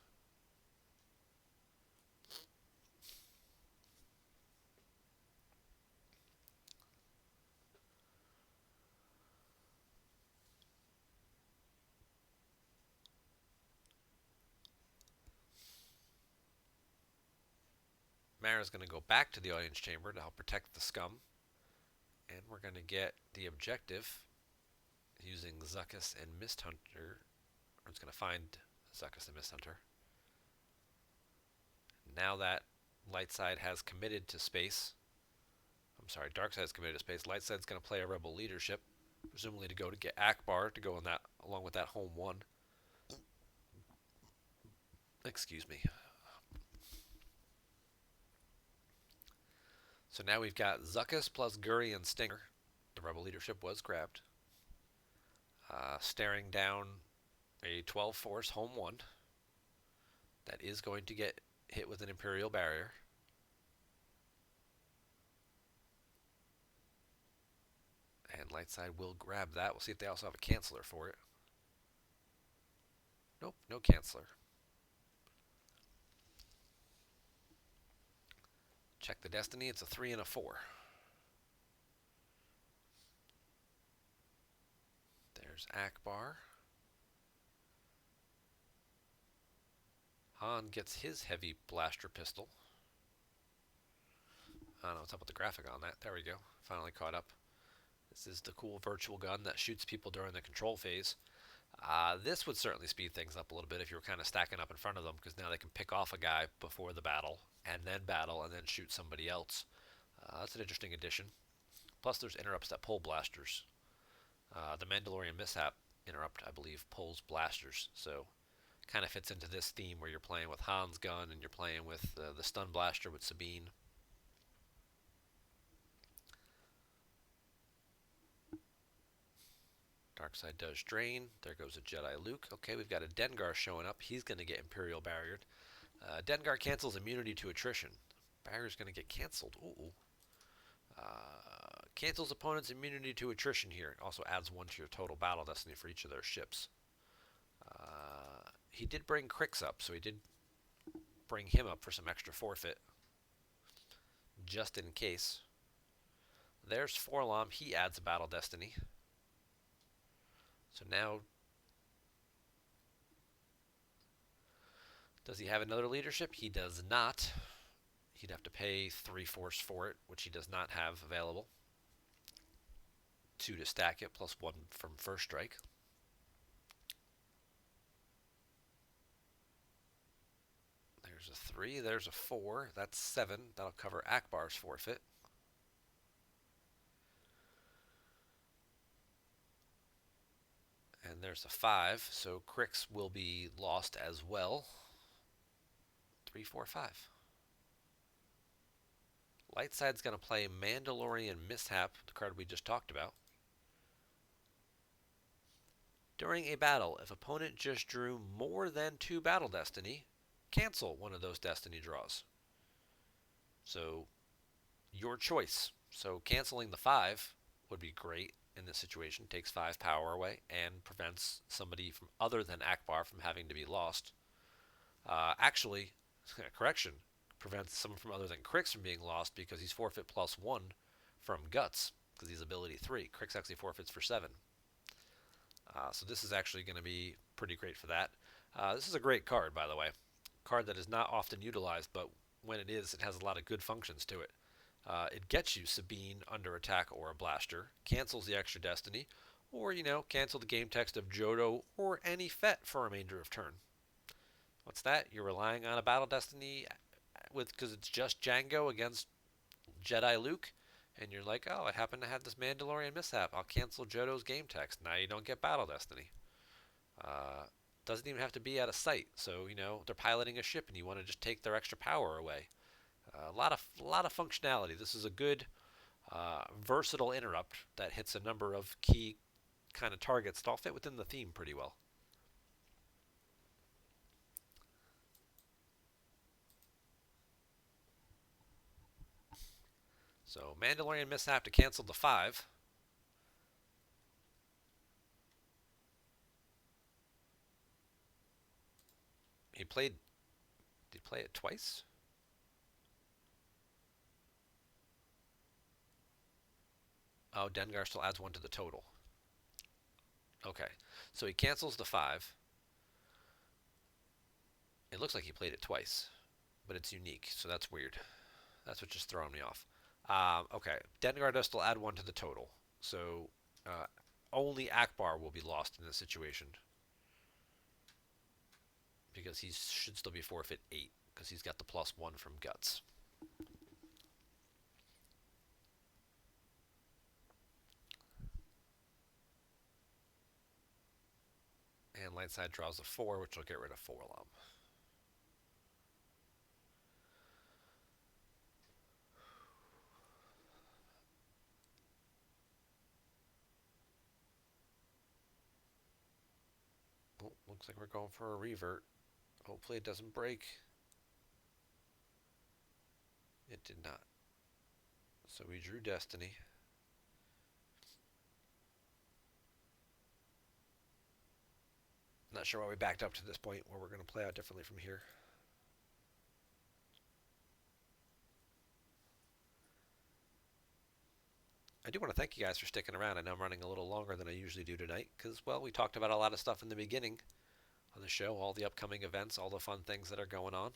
Mara's going to go back to the audience chamber to help protect the Scum. And we're going to get the objective using Zuckuss and Mist Hunter. Or it's going to find Zuckuss and Mist Hunter. Now that Lightside has committed to space, Darkside has committed to space, Lightside's going to play a Rebel Leadership, presumably to go to get Akbar to go on that along with that home 1. Excuse me. So now we've got Zuckuss plus Guri and Stinger. The Rebel Leadership was grabbed. Staring down a 12 force home 1 that is going to get hit with an Imperial Barrier. And Lightside will grab that. We'll see if they also have a canceller for it. No canceller. Check the destiny. It's a 3 and a 4. There's Akbar. Han gets his heavy blaster pistol. I don't know what's up with the graphic on that. There we go. Finally caught up. This is the cool virtual gun that shoots people during the control phase. This would certainly speed things up a little bit if you were kind of stacking up in front of them, because now they can pick off a guy before the battle, and then shoot somebody else. That's an interesting addition. Plus, there's interrupts that pull blasters. The Mandalorian mishap interrupt, I believe, pulls blasters, so kind of fits into this theme where you're playing with Han's gun and you're playing with the stun blaster with Sabine. Darkseid does drain. There goes a Jedi Luke. Okay, we've got a Dengar showing up. He's going to get Imperial Barriered. Dengar cancels immunity to attrition. Barrier's going to get canceled. Ooh. Cancels opponent's immunity to attrition here. Also adds 1 to your total battle destiny for each of their ships. He did bring Crix up, so he did bring him up for some extra forfeit. Just in case. There's Forlom. He adds a battle destiny. So now, does he have another leadership? He does not. He'd have to pay 3 force for it, which he does not have available. 2 to stack it, plus 1 from first strike. There's a 3, there's a 4, that's 7. That'll cover Akbar's forfeit. And there's a 5, so Crix will be lost as well. 3, 4, 5. Lightside's going to play Mandalorian Mishap, the card we just talked about. During a battle, if opponent just drew more than 2 battle destiny, cancel one of those destiny draws. So, your choice. So, canceling the 5 would be great in this situation. Takes 5 power away and prevents somebody from other than Akbar from having to be lost. Actually, correction, prevents someone from other than Crix from being lost because he's forfeit plus 1 from Guts because he's ability 3. Crix actually forfeits for 7. So this is actually going to be pretty great for that. This is a great card, by the way. Card that is not often utilized, but when it is, it has a lot of good functions to it. It gets you Sabine under attack or a blaster, cancels the extra destiny, or, cancel the game text of Jodo or any Fett for a remainder of turn. What's that? You're relying on a battle destiny because it's just Django against Jedi Luke, and you're like, oh, I happen to have this Mandalorian mishap. I'll cancel Jodo's game text. Now you don't get battle destiny. Doesn't even have to be at a site. So, they're piloting a ship and you want to just take their extra power away. A lot of functionality. This is a good versatile interrupt that hits a number of key kind of targets that all fit within the theme pretty well. So Mandalorian mishap to cancel the 5. Did he play it twice? Oh, Dengar still adds 1 to the total. Okay, so he cancels the 5. It looks like he played it twice, but it's unique, so that's weird. That's what's just throwing me off. Okay, Dengar does still add 1 to the total, so only Akbar will be lost in this situation because he should still be forfeit 8 because he's got the plus 1 from Guts. And Lightside draws a 4, which will get rid of Forlom. Oh, looks like we're going for a revert. Hopefully it doesn't break. It did not. So we drew Destiny. Not sure why we backed up to this point where we're going to play out differently from here. I do want to thank you guys for sticking around. I know I'm running a little longer than I usually do tonight because, well, we talked about a lot of stuff in the beginning on the show, all the upcoming events, all the fun things that are going on.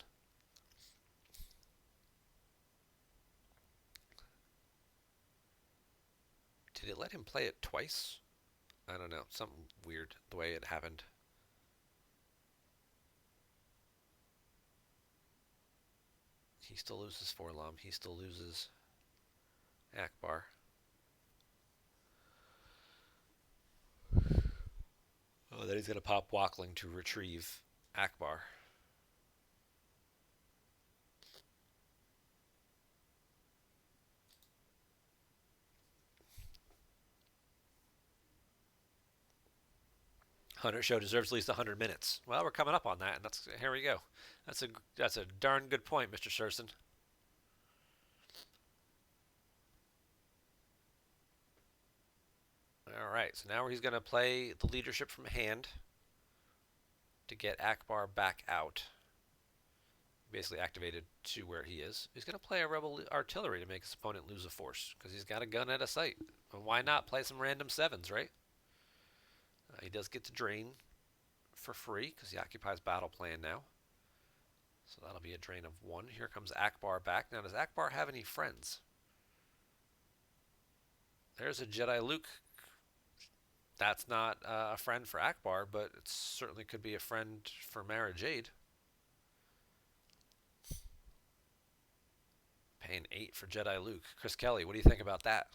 Did it let him play it twice? I don't know. Something weird the way it happened. He still loses Forlom. He still loses Akbar. Oh, then he's going to pop Walkling to retrieve Akbar. Hunter show deserves at least 100 minutes. Well, we're coming up on that, and that's here we go. That's a darn good point, Mr. Surson. All right, so now he's going to play the leadership from hand to get Akbar back out. Basically activated to where he is. He's going to play a rebel artillery to make his opponent lose a force because he's got a gun at a sight. And why not play some random sevens, right? He does get to drain for free because he occupies battle plan now. So that'll be a drain of 1. Here comes Akbar back. Now, does Akbar have any friends? There's a Jedi Luke. That's not a friend for Akbar, but it certainly could be a friend for Mara Jade. Paying 8 for Jedi Luke. Chris Kelly, what do you think about that?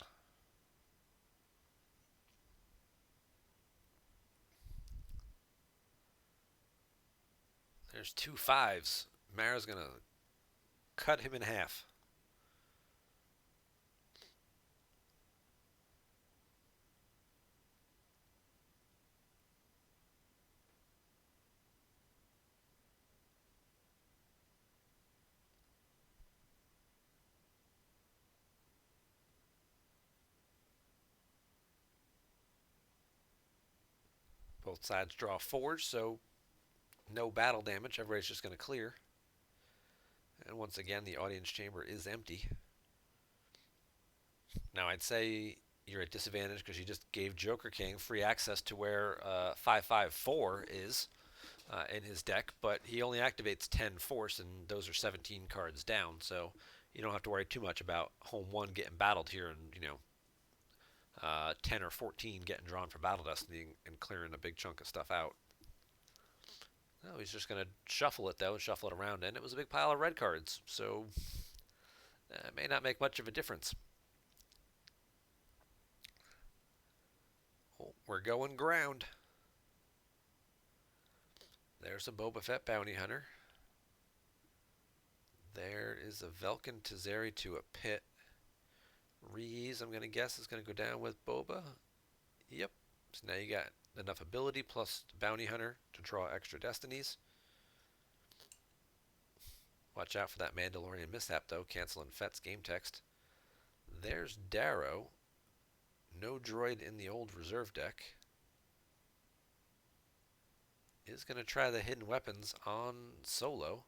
There's 2 5s. Mara's going to cut him in half. Both sides draw 4s, so no battle damage. Everybody's just going to clear. And once again, the audience chamber is empty. Now, I'd say you're at disadvantage because you just gave Joker King free access to where 554 is in his deck, but he only activates 10 force, and those are 17 cards down, so you don't have to worry too much about home 1 getting battled here and, 10 or 14 getting drawn for Battle Destiny and clearing a big chunk of stuff out. No, he's just going to shuffle it, though, and shuffle it around, and it was a big pile of red cards, so it may not make much of a difference. Oh, we're going ground. There's a Boba Fett bounty hunter. There is a Velkin Tazeri to a pit. Reese, I'm going to guess, is going to go down with Boba. Yep. So now you got enough ability plus bounty hunter to draw extra destinies. Watch out for that Mandalorian mishap, though, canceling Fett's game text. There's Darrow. No droid in the old reserve deck. Is going to try the hidden weapons on Solo.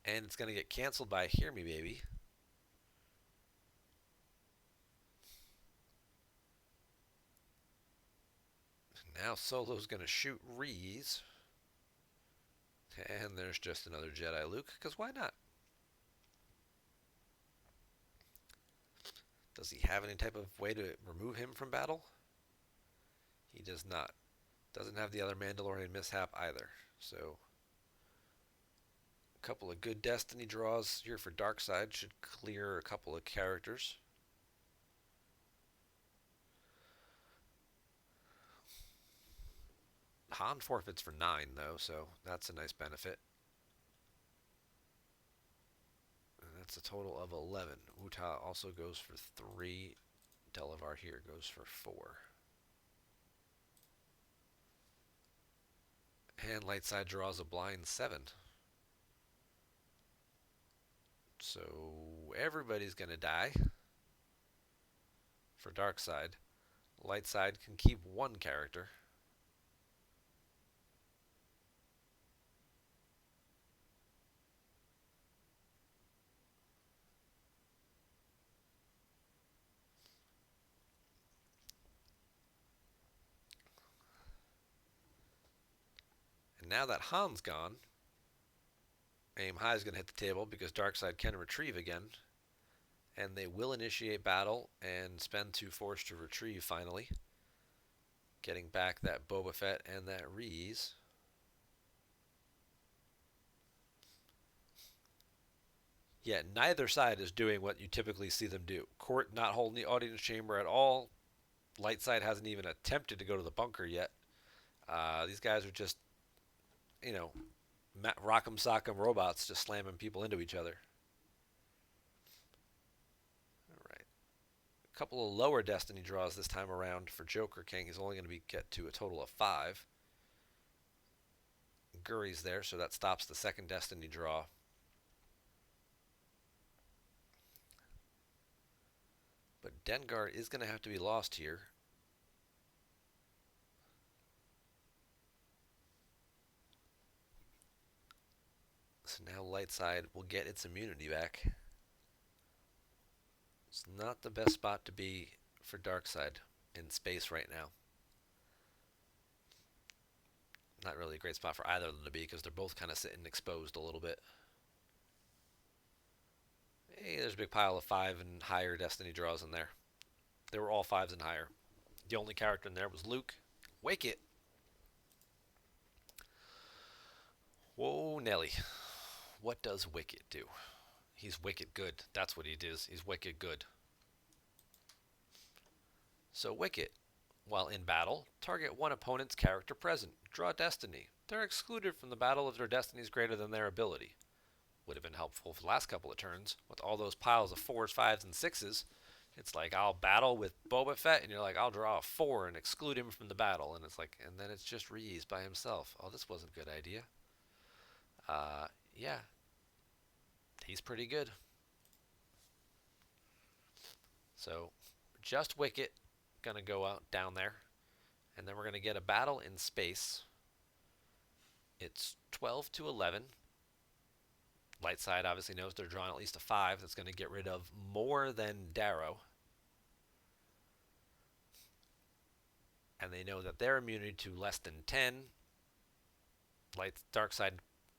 And it's going to get canceled by Hear Me Baby. Now Solo's going to shoot Reese. And there's just another Jedi Luke, because why not? Does he have any type of way to remove him from battle? He does not. Doesn't have the other Mandalorian mishap either. So, a couple of good Destiny draws here for Darkseid should clear a couple of characters. Han forfeits for 9, though, so that's a nice benefit. And that's a total of 11. Uta also goes for 3. Delavar here goes for 4. And Lightside draws a blind 7. So everybody's going to die for Darkseid. Lightside can keep 1 character. now that Han's gone, aim high is going to hit the table because Darkseid can retrieve again. And they will initiate battle and spend 2 force to retrieve finally. Getting back that Boba Fett and that Reese. Yeah, neither side is doing what you typically see them do. Court not holding the audience chamber at all. Light side hasn't even attempted to go to the bunker yet. These guys are just, you know, rock'em sock'em robots just slamming people into each other. All right. A couple of lower destiny draws this time around for Joker King. He's only going to get to a total of 5. Guri's there, so that stops the second destiny draw. But Dengar is going to have to be lost here. So now Lightside will get its immunity back. It's not the best spot to be for Darkseid in space right now. Not really a great spot for either of them to be because they're both kind of sitting exposed a little bit. Hey, there's a big pile of 5 and higher destiny draws in there. They were all 5s and higher. The only character in there was Luke. Wicket. Whoa, Nelly. What does Wicket do? He's wicked good. That's what he does. He's wicked good. So Wicket, while in battle, target one opponent's character present. Draw destiny. They're excluded from the battle if their destiny is greater than their ability. Would have been helpful for the last couple of turns. With all those piles of 4s, 5s, and 6s, it's like I'll battle with Boba Fett, and you're like, I'll draw a 4 and exclude him from the battle. And it's like, and then it's just Reese by himself. Oh, this wasn't a good idea. Yeah. He's pretty good. So, just Wicket going to go out down there. And then we're going to get a battle in space. It's 12 to 11. Lightside obviously knows they're drawing at least a 5. That's going to get rid of more than Darrow. And they know that they're immune to less than 10. Darkseid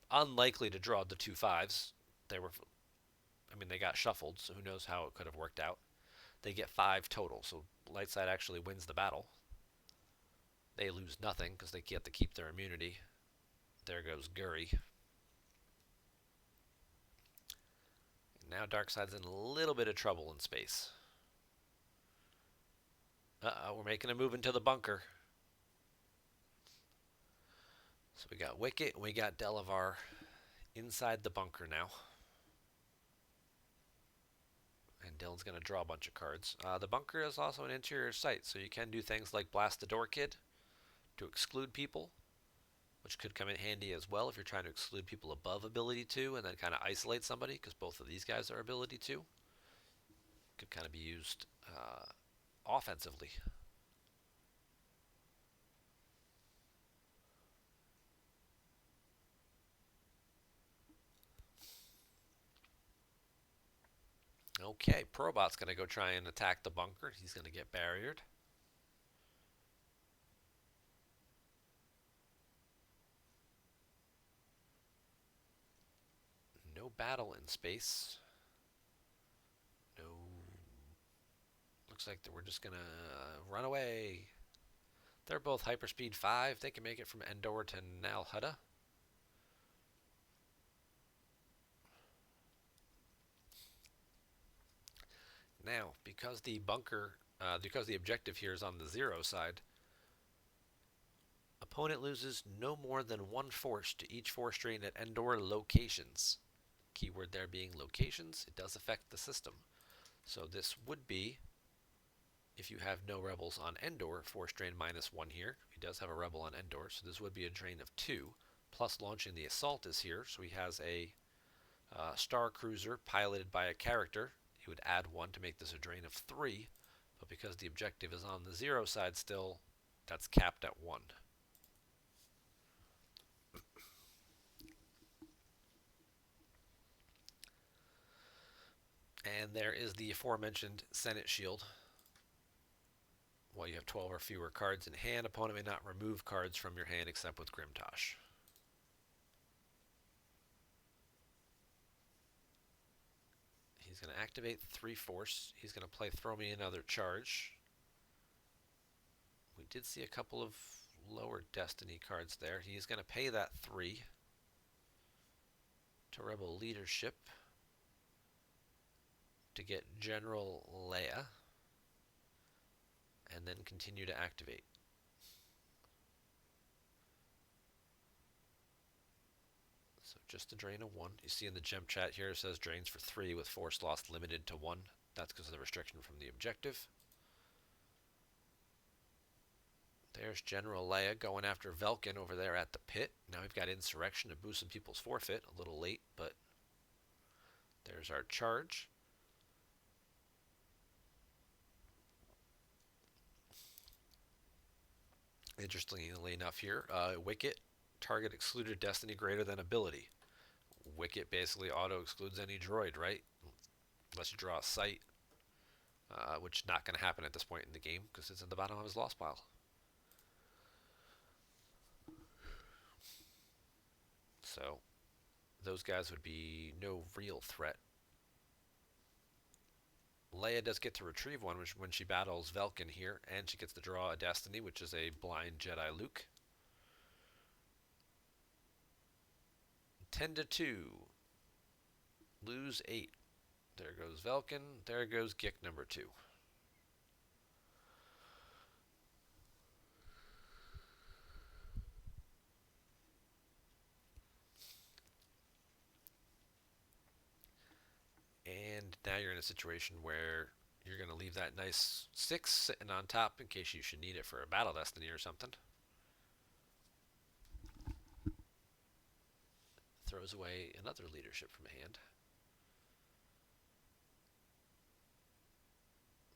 unlikely to draw the 2 5s. They got shuffled, so who knows how it could have worked out. They get 5 total, so Lightside actually wins the battle. They lose nothing because they get to keep their immunity. There goes Guri. Now Darkseid's in a little bit of trouble in space. We're making a move into the bunker. So we got Wicket and we got Delavar inside the bunker now. And Dylan's going to draw a bunch of cards. The bunker is also an interior site, so you can do things like Blast the Door Kid to exclude people, which could come in handy as well if you're trying to exclude people above ability 2 and then kind of isolate somebody, because both of these guys are ability 2. Could kind of be used offensively. Okay, Probot's going to go try and attack the bunker. He's going to get barriered. No battle in space. No. Looks like we're just going to run away. They're both hyperspeed 5. They can make it from Endor to Nal Hutta. Now, because the objective here is on the 0 side, opponent loses no more than 1 force to each force drain at Endor locations. Keyword there being locations. It does affect the system. So this would be, if you have no rebels on Endor, force drain -1 here. He does have a rebel on Endor, so this would be a drain of 2. Plus launching the assault is here, so he has a Star Cruiser piloted by a character. He would add 1 to make this a drain of 3, but because the objective is on the 0 side still, that's capped at 1. And there is the aforementioned Senate Shield. While you have 12 or fewer cards in hand, opponent may not remove cards from your hand except with Grimtosh. He's going to activate 3 force. He's going to play throw me another charge. We did see a couple of lower destiny cards there. He's going to pay that 3 to Rebel Leadership to get General Leia, and then continue to activate. So just to drain a 1. You see in the GEMP chat here it says drains for 3 with force loss limited to 1. That's because of the restriction from the objective. There's General Leia going after Velkin over there at the pit. Now we've got Insurrection to boost some people's forfeit. A little late, but there's our charge. Interestingly enough here, Wicket, target excluded destiny greater than ability. Wicket basically auto-excludes any droid, right? Unless you draw a sight, which is not going to happen at this point in the game because it's at the bottom of his lost pile. So those guys would be no real threat. Leia does get to retrieve one when she battles Velkin here, and she gets to draw a destiny, which is a blind Jedi Luke. 10-2. Lose 8. There goes Velkin. There goes Gick number 2. And now you're in a situation where you're going to leave that nice 6 sitting on top in case you should need it for a battle destiny or something. Throws away another leadership from hand.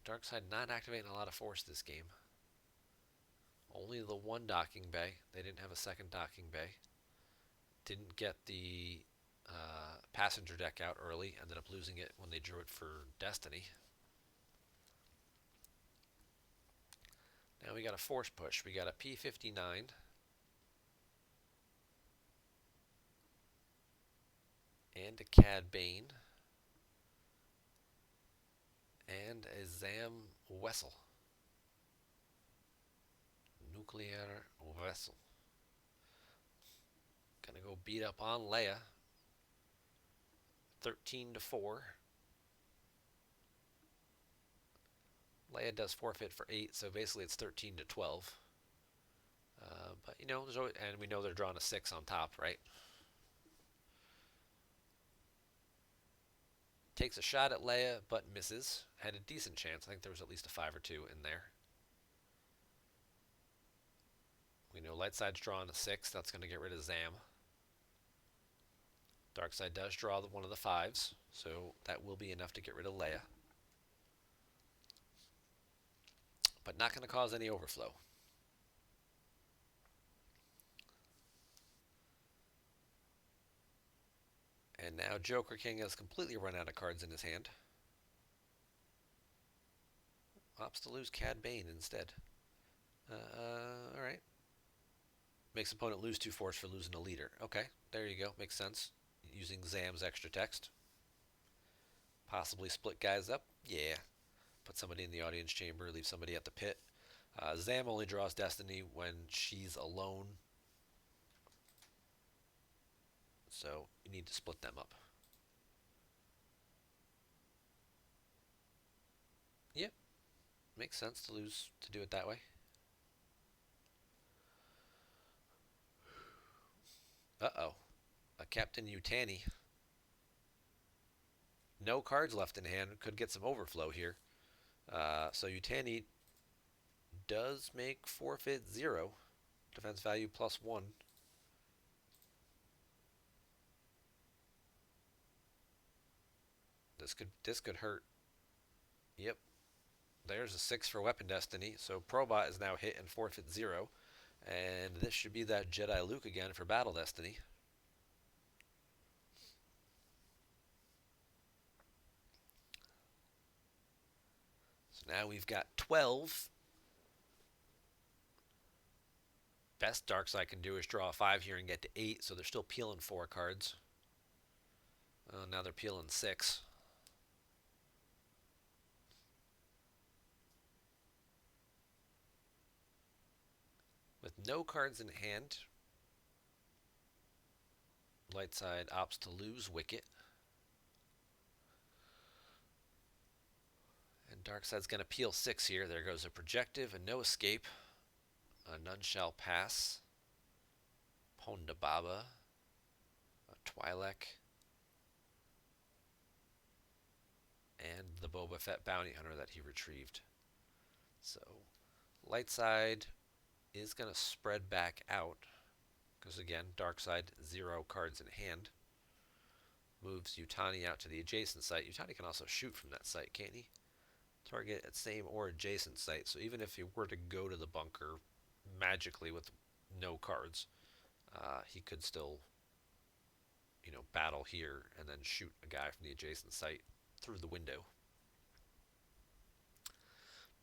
Darkseid not activating a lot of force this game. Only the 1 docking bay. They didn't have a second docking bay. Didn't get the passenger deck out early. Ended up losing it when they drew it for Destiny. Now we got a force push. We got a P-59. And a Cad Bane. And a Zam Wessel. Nuclear Vessel. Gonna go beat up on Leia. 13-4. Leia does forfeit for 8, so basically it's 13-12. But you know, there's always, and we know they're drawing a 6 on top, right? Takes a shot at Leia, but misses. Had a decent chance. I think there was at least a 5 or 2 in there. We know Lightside's drawing a 6. That's going to get rid of Zam. Darkseid does draw one of the 5s, so that will be enough to get rid of Leia. But not going to cause any overflow. And now Joker King has completely run out of cards in his hand. Opts to lose Cad Bane instead. Alright. Makes opponent lose 2 force for losing a leader. Okay, there you go. Makes sense. Using Zam's extra text. Possibly split guys up. Yeah. Put somebody in the audience chamber. Leave somebody at the pit. Zam only draws Destiny when she's alone. So you need to split them up. Yep. Makes sense to do it that way. Uh-oh. A Captain Utani. No cards left in hand. Could get some overflow here. So Utani does make forfeit 0. Defense value +1. This could hurt. Yep. There's a 6 for Weapon Destiny. So Probot is now hit and forfeit 0. And this should be that Jedi Luke again for Battle Destiny. So now we've got 12. Best Darkseid can do is draw a 5 here and get to 8, so they're still peeling 4 cards. Now they're peeling 6. With no cards in hand, light side opts to lose Wicket. And dark side's going to peel 6 here. There goes a Projective, a No Escape, a None Shall Pass, Ponda Baba, a Twi'lek, and the Boba Fett Bounty Hunter that he retrieved. So light side is going to spread back out because, again, dark side, 0 cards in hand. Moves Yutani out to the adjacent site. Yutani can also shoot from that site, can't he? Target at same or adjacent site. So even if he were to go to the bunker magically with no cards, he could still, battle here and then shoot a guy from the adjacent site through the window.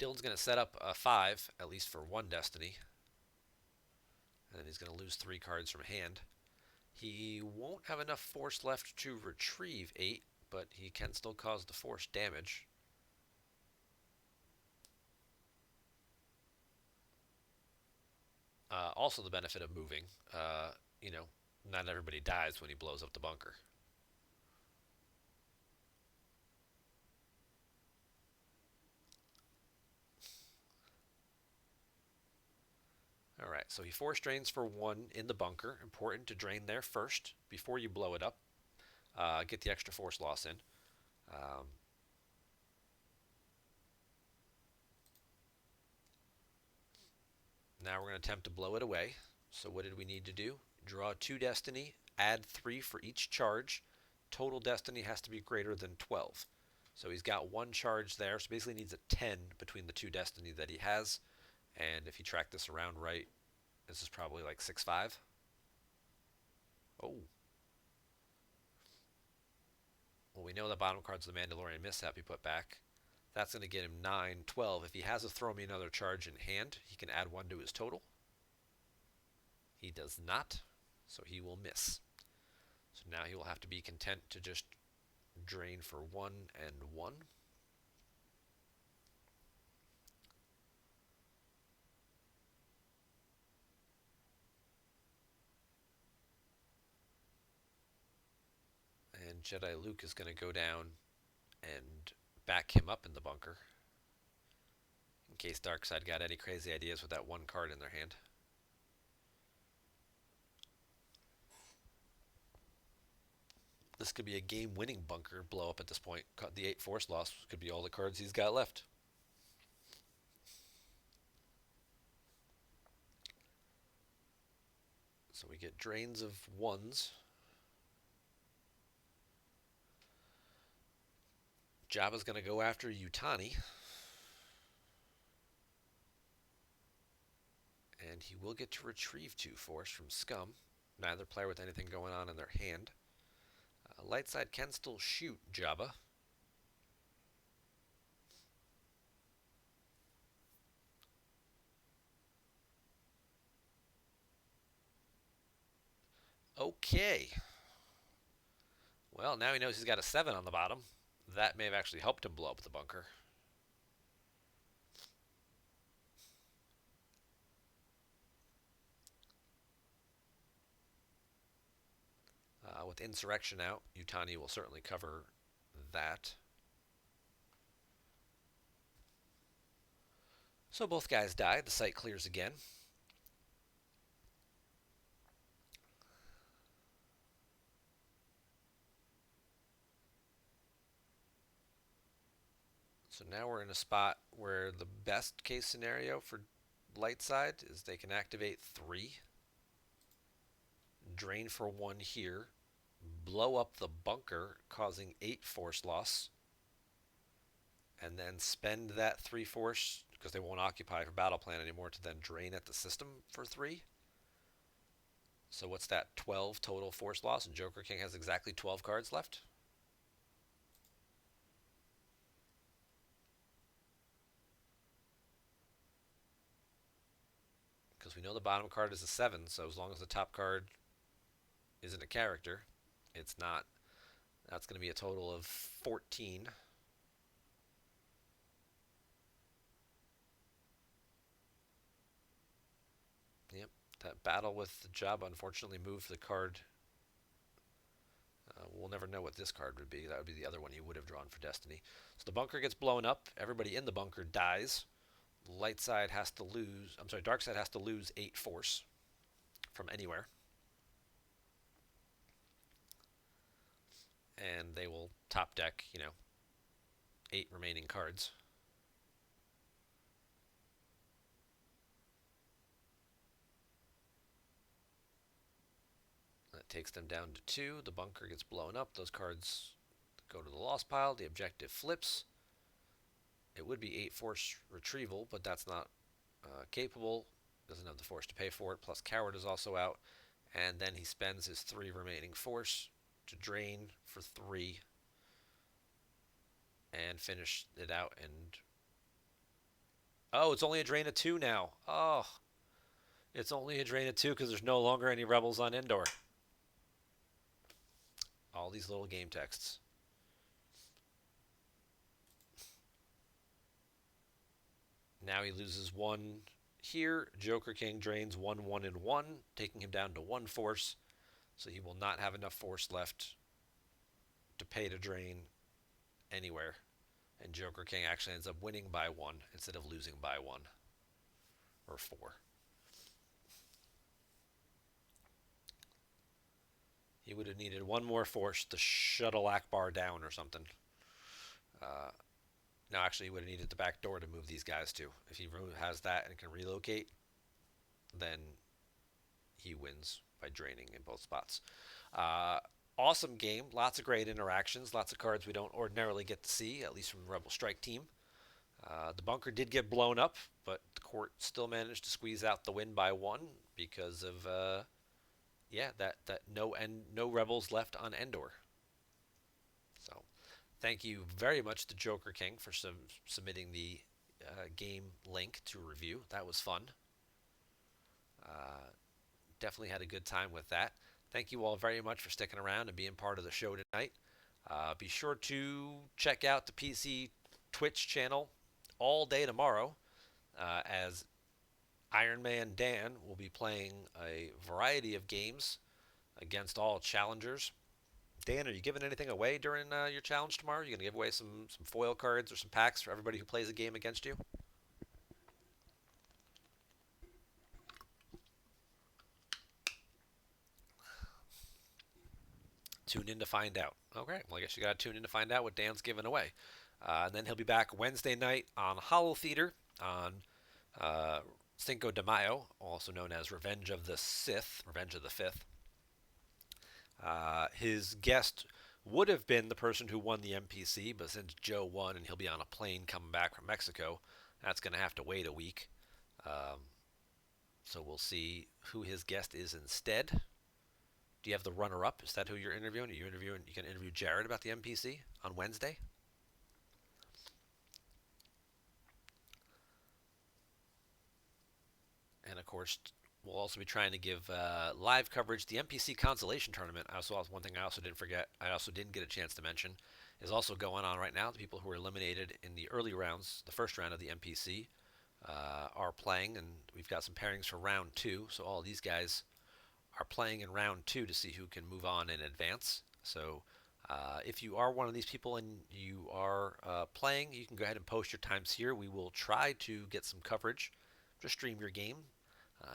Dylan's going to set up a 5, at least for one destiny. And then he's going to lose 3 cards from hand. He won't have enough force left to retrieve 8, but he can still cause the force damage. Also the benefit of moving, not everybody dies when he blows up the bunker. Alright, so he force drains for 1 in the bunker. Important to drain there first before you blow it up. Get the extra force loss in. Now we're going to attempt to blow it away. So what did we need to do? Draw 2 destiny, add 3 for each charge. Total destiny has to be greater than 12. So he's got 1 charge there, so basically needs a 10 between the 2 destiny that he has. And if you track this around right, this is probably like 6-5. Oh. Well, we know the bottom card's the Mandalorian Mishap he put back. That's going to get him 9, 12. If he has a throw me another charge in hand, he can add 1 to his total. He does not, so he will miss. So now he will have to be content to just drain for 1 and 1. And Jedi Luke is going to go down and back him up in the bunker, in case Darkseid got any crazy ideas with that 1 card in their hand. This could be a game-winning bunker blow up at this point. The 8 force loss could be all the cards he's got left. So we get drains of 1s. Jabba's going to go after Yutani. And he will get to retrieve 2 force from Scum. Neither player with anything going on in their hand. Light side can still shoot Jabba. Okay. Well, now he knows he's got a 7 on the bottom. That may have actually helped him blow up the bunker. With Insurrection out, Yutani will certainly cover that. So both guys die. The site clears again. So now we're in a spot where the best case scenario for light side is they can activate 3, drain for 1 here, blow up the bunker, causing 8 force loss, and then spend that 3 force, because they won't occupy for battle plan anymore, to then drain at the system for 3. So what's that, 12 total force loss, and Joker King has exactly 12 cards left? Because we know the bottom card is a 7, so as long as the top card isn't a character, it's not. That's going to be a total of 14. Yeah, That battle with the Jabba unfortunately moved the card. We'll never know what this card would be. That would be the other one he would have drawn for Destiny. So the bunker gets blown up. Everybody in the bunker dies. Light side has to lose. I'm sorry, dark side has to lose 8 force from anywhere. And they will top deck, 8 remaining cards. That takes them down to 2. The bunker gets blown up. Those cards go to the lost pile. The objective flips. It would be 8 force retrieval, but that's not capable. Doesn't have the force to pay for it. Plus Coward is also out. And then he spends his 3 remaining force to drain for 3 and finish it out. And oh, it's only a drain of 2 now. Oh, it's only a drain of 2 because there's no longer any rebels on Endor. All these little game texts. Now he loses 1 here. Joker King drains 1, 1, and 1, taking him down to 1 force. So he will not have enough force left to pay to drain anywhere. And Joker King actually ends up winning by 1 instead of losing by 1 or 4. He would have needed 1 more force to shuttle Akbar down or something. No, actually, he would have needed the back door to move these guys to. If he has that and can relocate, then he wins by draining in both spots. Awesome game. Lots of great interactions. Lots of cards we don't ordinarily get to see, at least from the Rebel Strike team. The bunker did get blown up, but the court still managed to squeeze out the win by 1 because of that no rebels left on Endor. So thank you very much to Joker King for submitting the game link to review. That was fun. Definitely had a good time with that. Thank you all very much for sticking around and being part of the show tonight. Be sure to check out the PC Twitch channel all day tomorrow as Iron Man Dan will be playing a variety of games against all challengers. Dan, are you giving anything away during your challenge tomorrow? Are you going to give away some foil cards or some packs for everybody who plays a game against you? Tune in to find out. Okay, well, I guess you got to tune in to find out what Dan's giving away. And then he'll be back Wednesday night on Hollow Theater on Cinco de Mayo, also known as Revenge of the Sith, Revenge of the Fifth. His guest would have been the person who won the NPC, but since Joe won and he'll be on a plane coming back from Mexico, that's going to have to wait a week. So we'll see who his guest is instead. Do you have the runner-up? Is that who you're interviewing? You can interview Jared about the NPC on Wednesday? And of course, we'll also be trying to give live coverage. The NPC Consolation Tournament, one thing I also didn't forget, I also didn't get a chance to mention, is also going on right now. The people who were eliminated in the early rounds, the first round of the NPC, are playing, and we've got some pairings for round 2. So all these guys are playing in round 2 to see who can move on in advance. So if you are one of these people and you are playing, you can go ahead and post your times here. We will try to get some coverage to stream your game,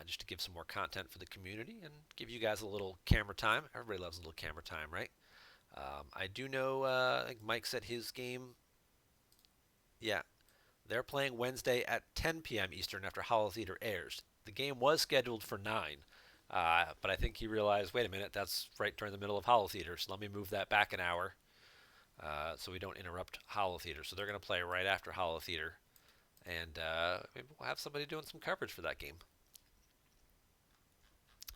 just to give some more content for the community and give you guys a little camera time. Everybody loves a little camera time, right? I do know, I think Mike said his game, yeah, they're playing Wednesday at 10 p.m. Eastern after Hollow Theater airs. The game was scheduled for 9, but I think he realized, wait a minute, that's right during the middle of Hollow Theater, so let me move that back an hour so we don't interrupt Hollow Theater. So they're going to play right after Hollow Theater, and maybe we'll have somebody doing some coverage for that game.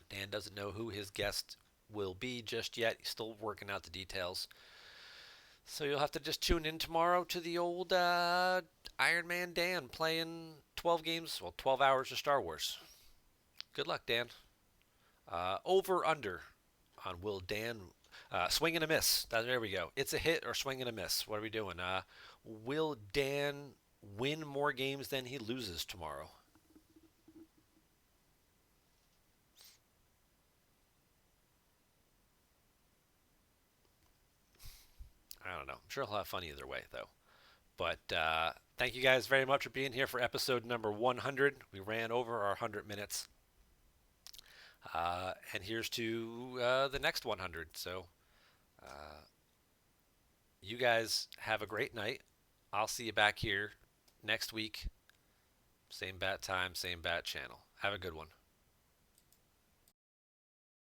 Dan doesn't know who his guest will be just yet. He's still working out the details. So you'll have to just tune in tomorrow to the old Iron Man Dan playing 12 games, 12 hours of Star Wars. Good luck, Dan. Over, under on will Dan swing and a miss. There we go. It's a hit or swing and a miss. What are we doing? Will Dan win more games than he loses tomorrow? don't know. I'm sure he'll have fun either way, though. But thank you guys very much for being here for episode number 100. We ran over our 100 minutes. And here's to the next 100. So you guys have a great night. I'll see you back here next week. Same bat time, same bat channel. Have a good one.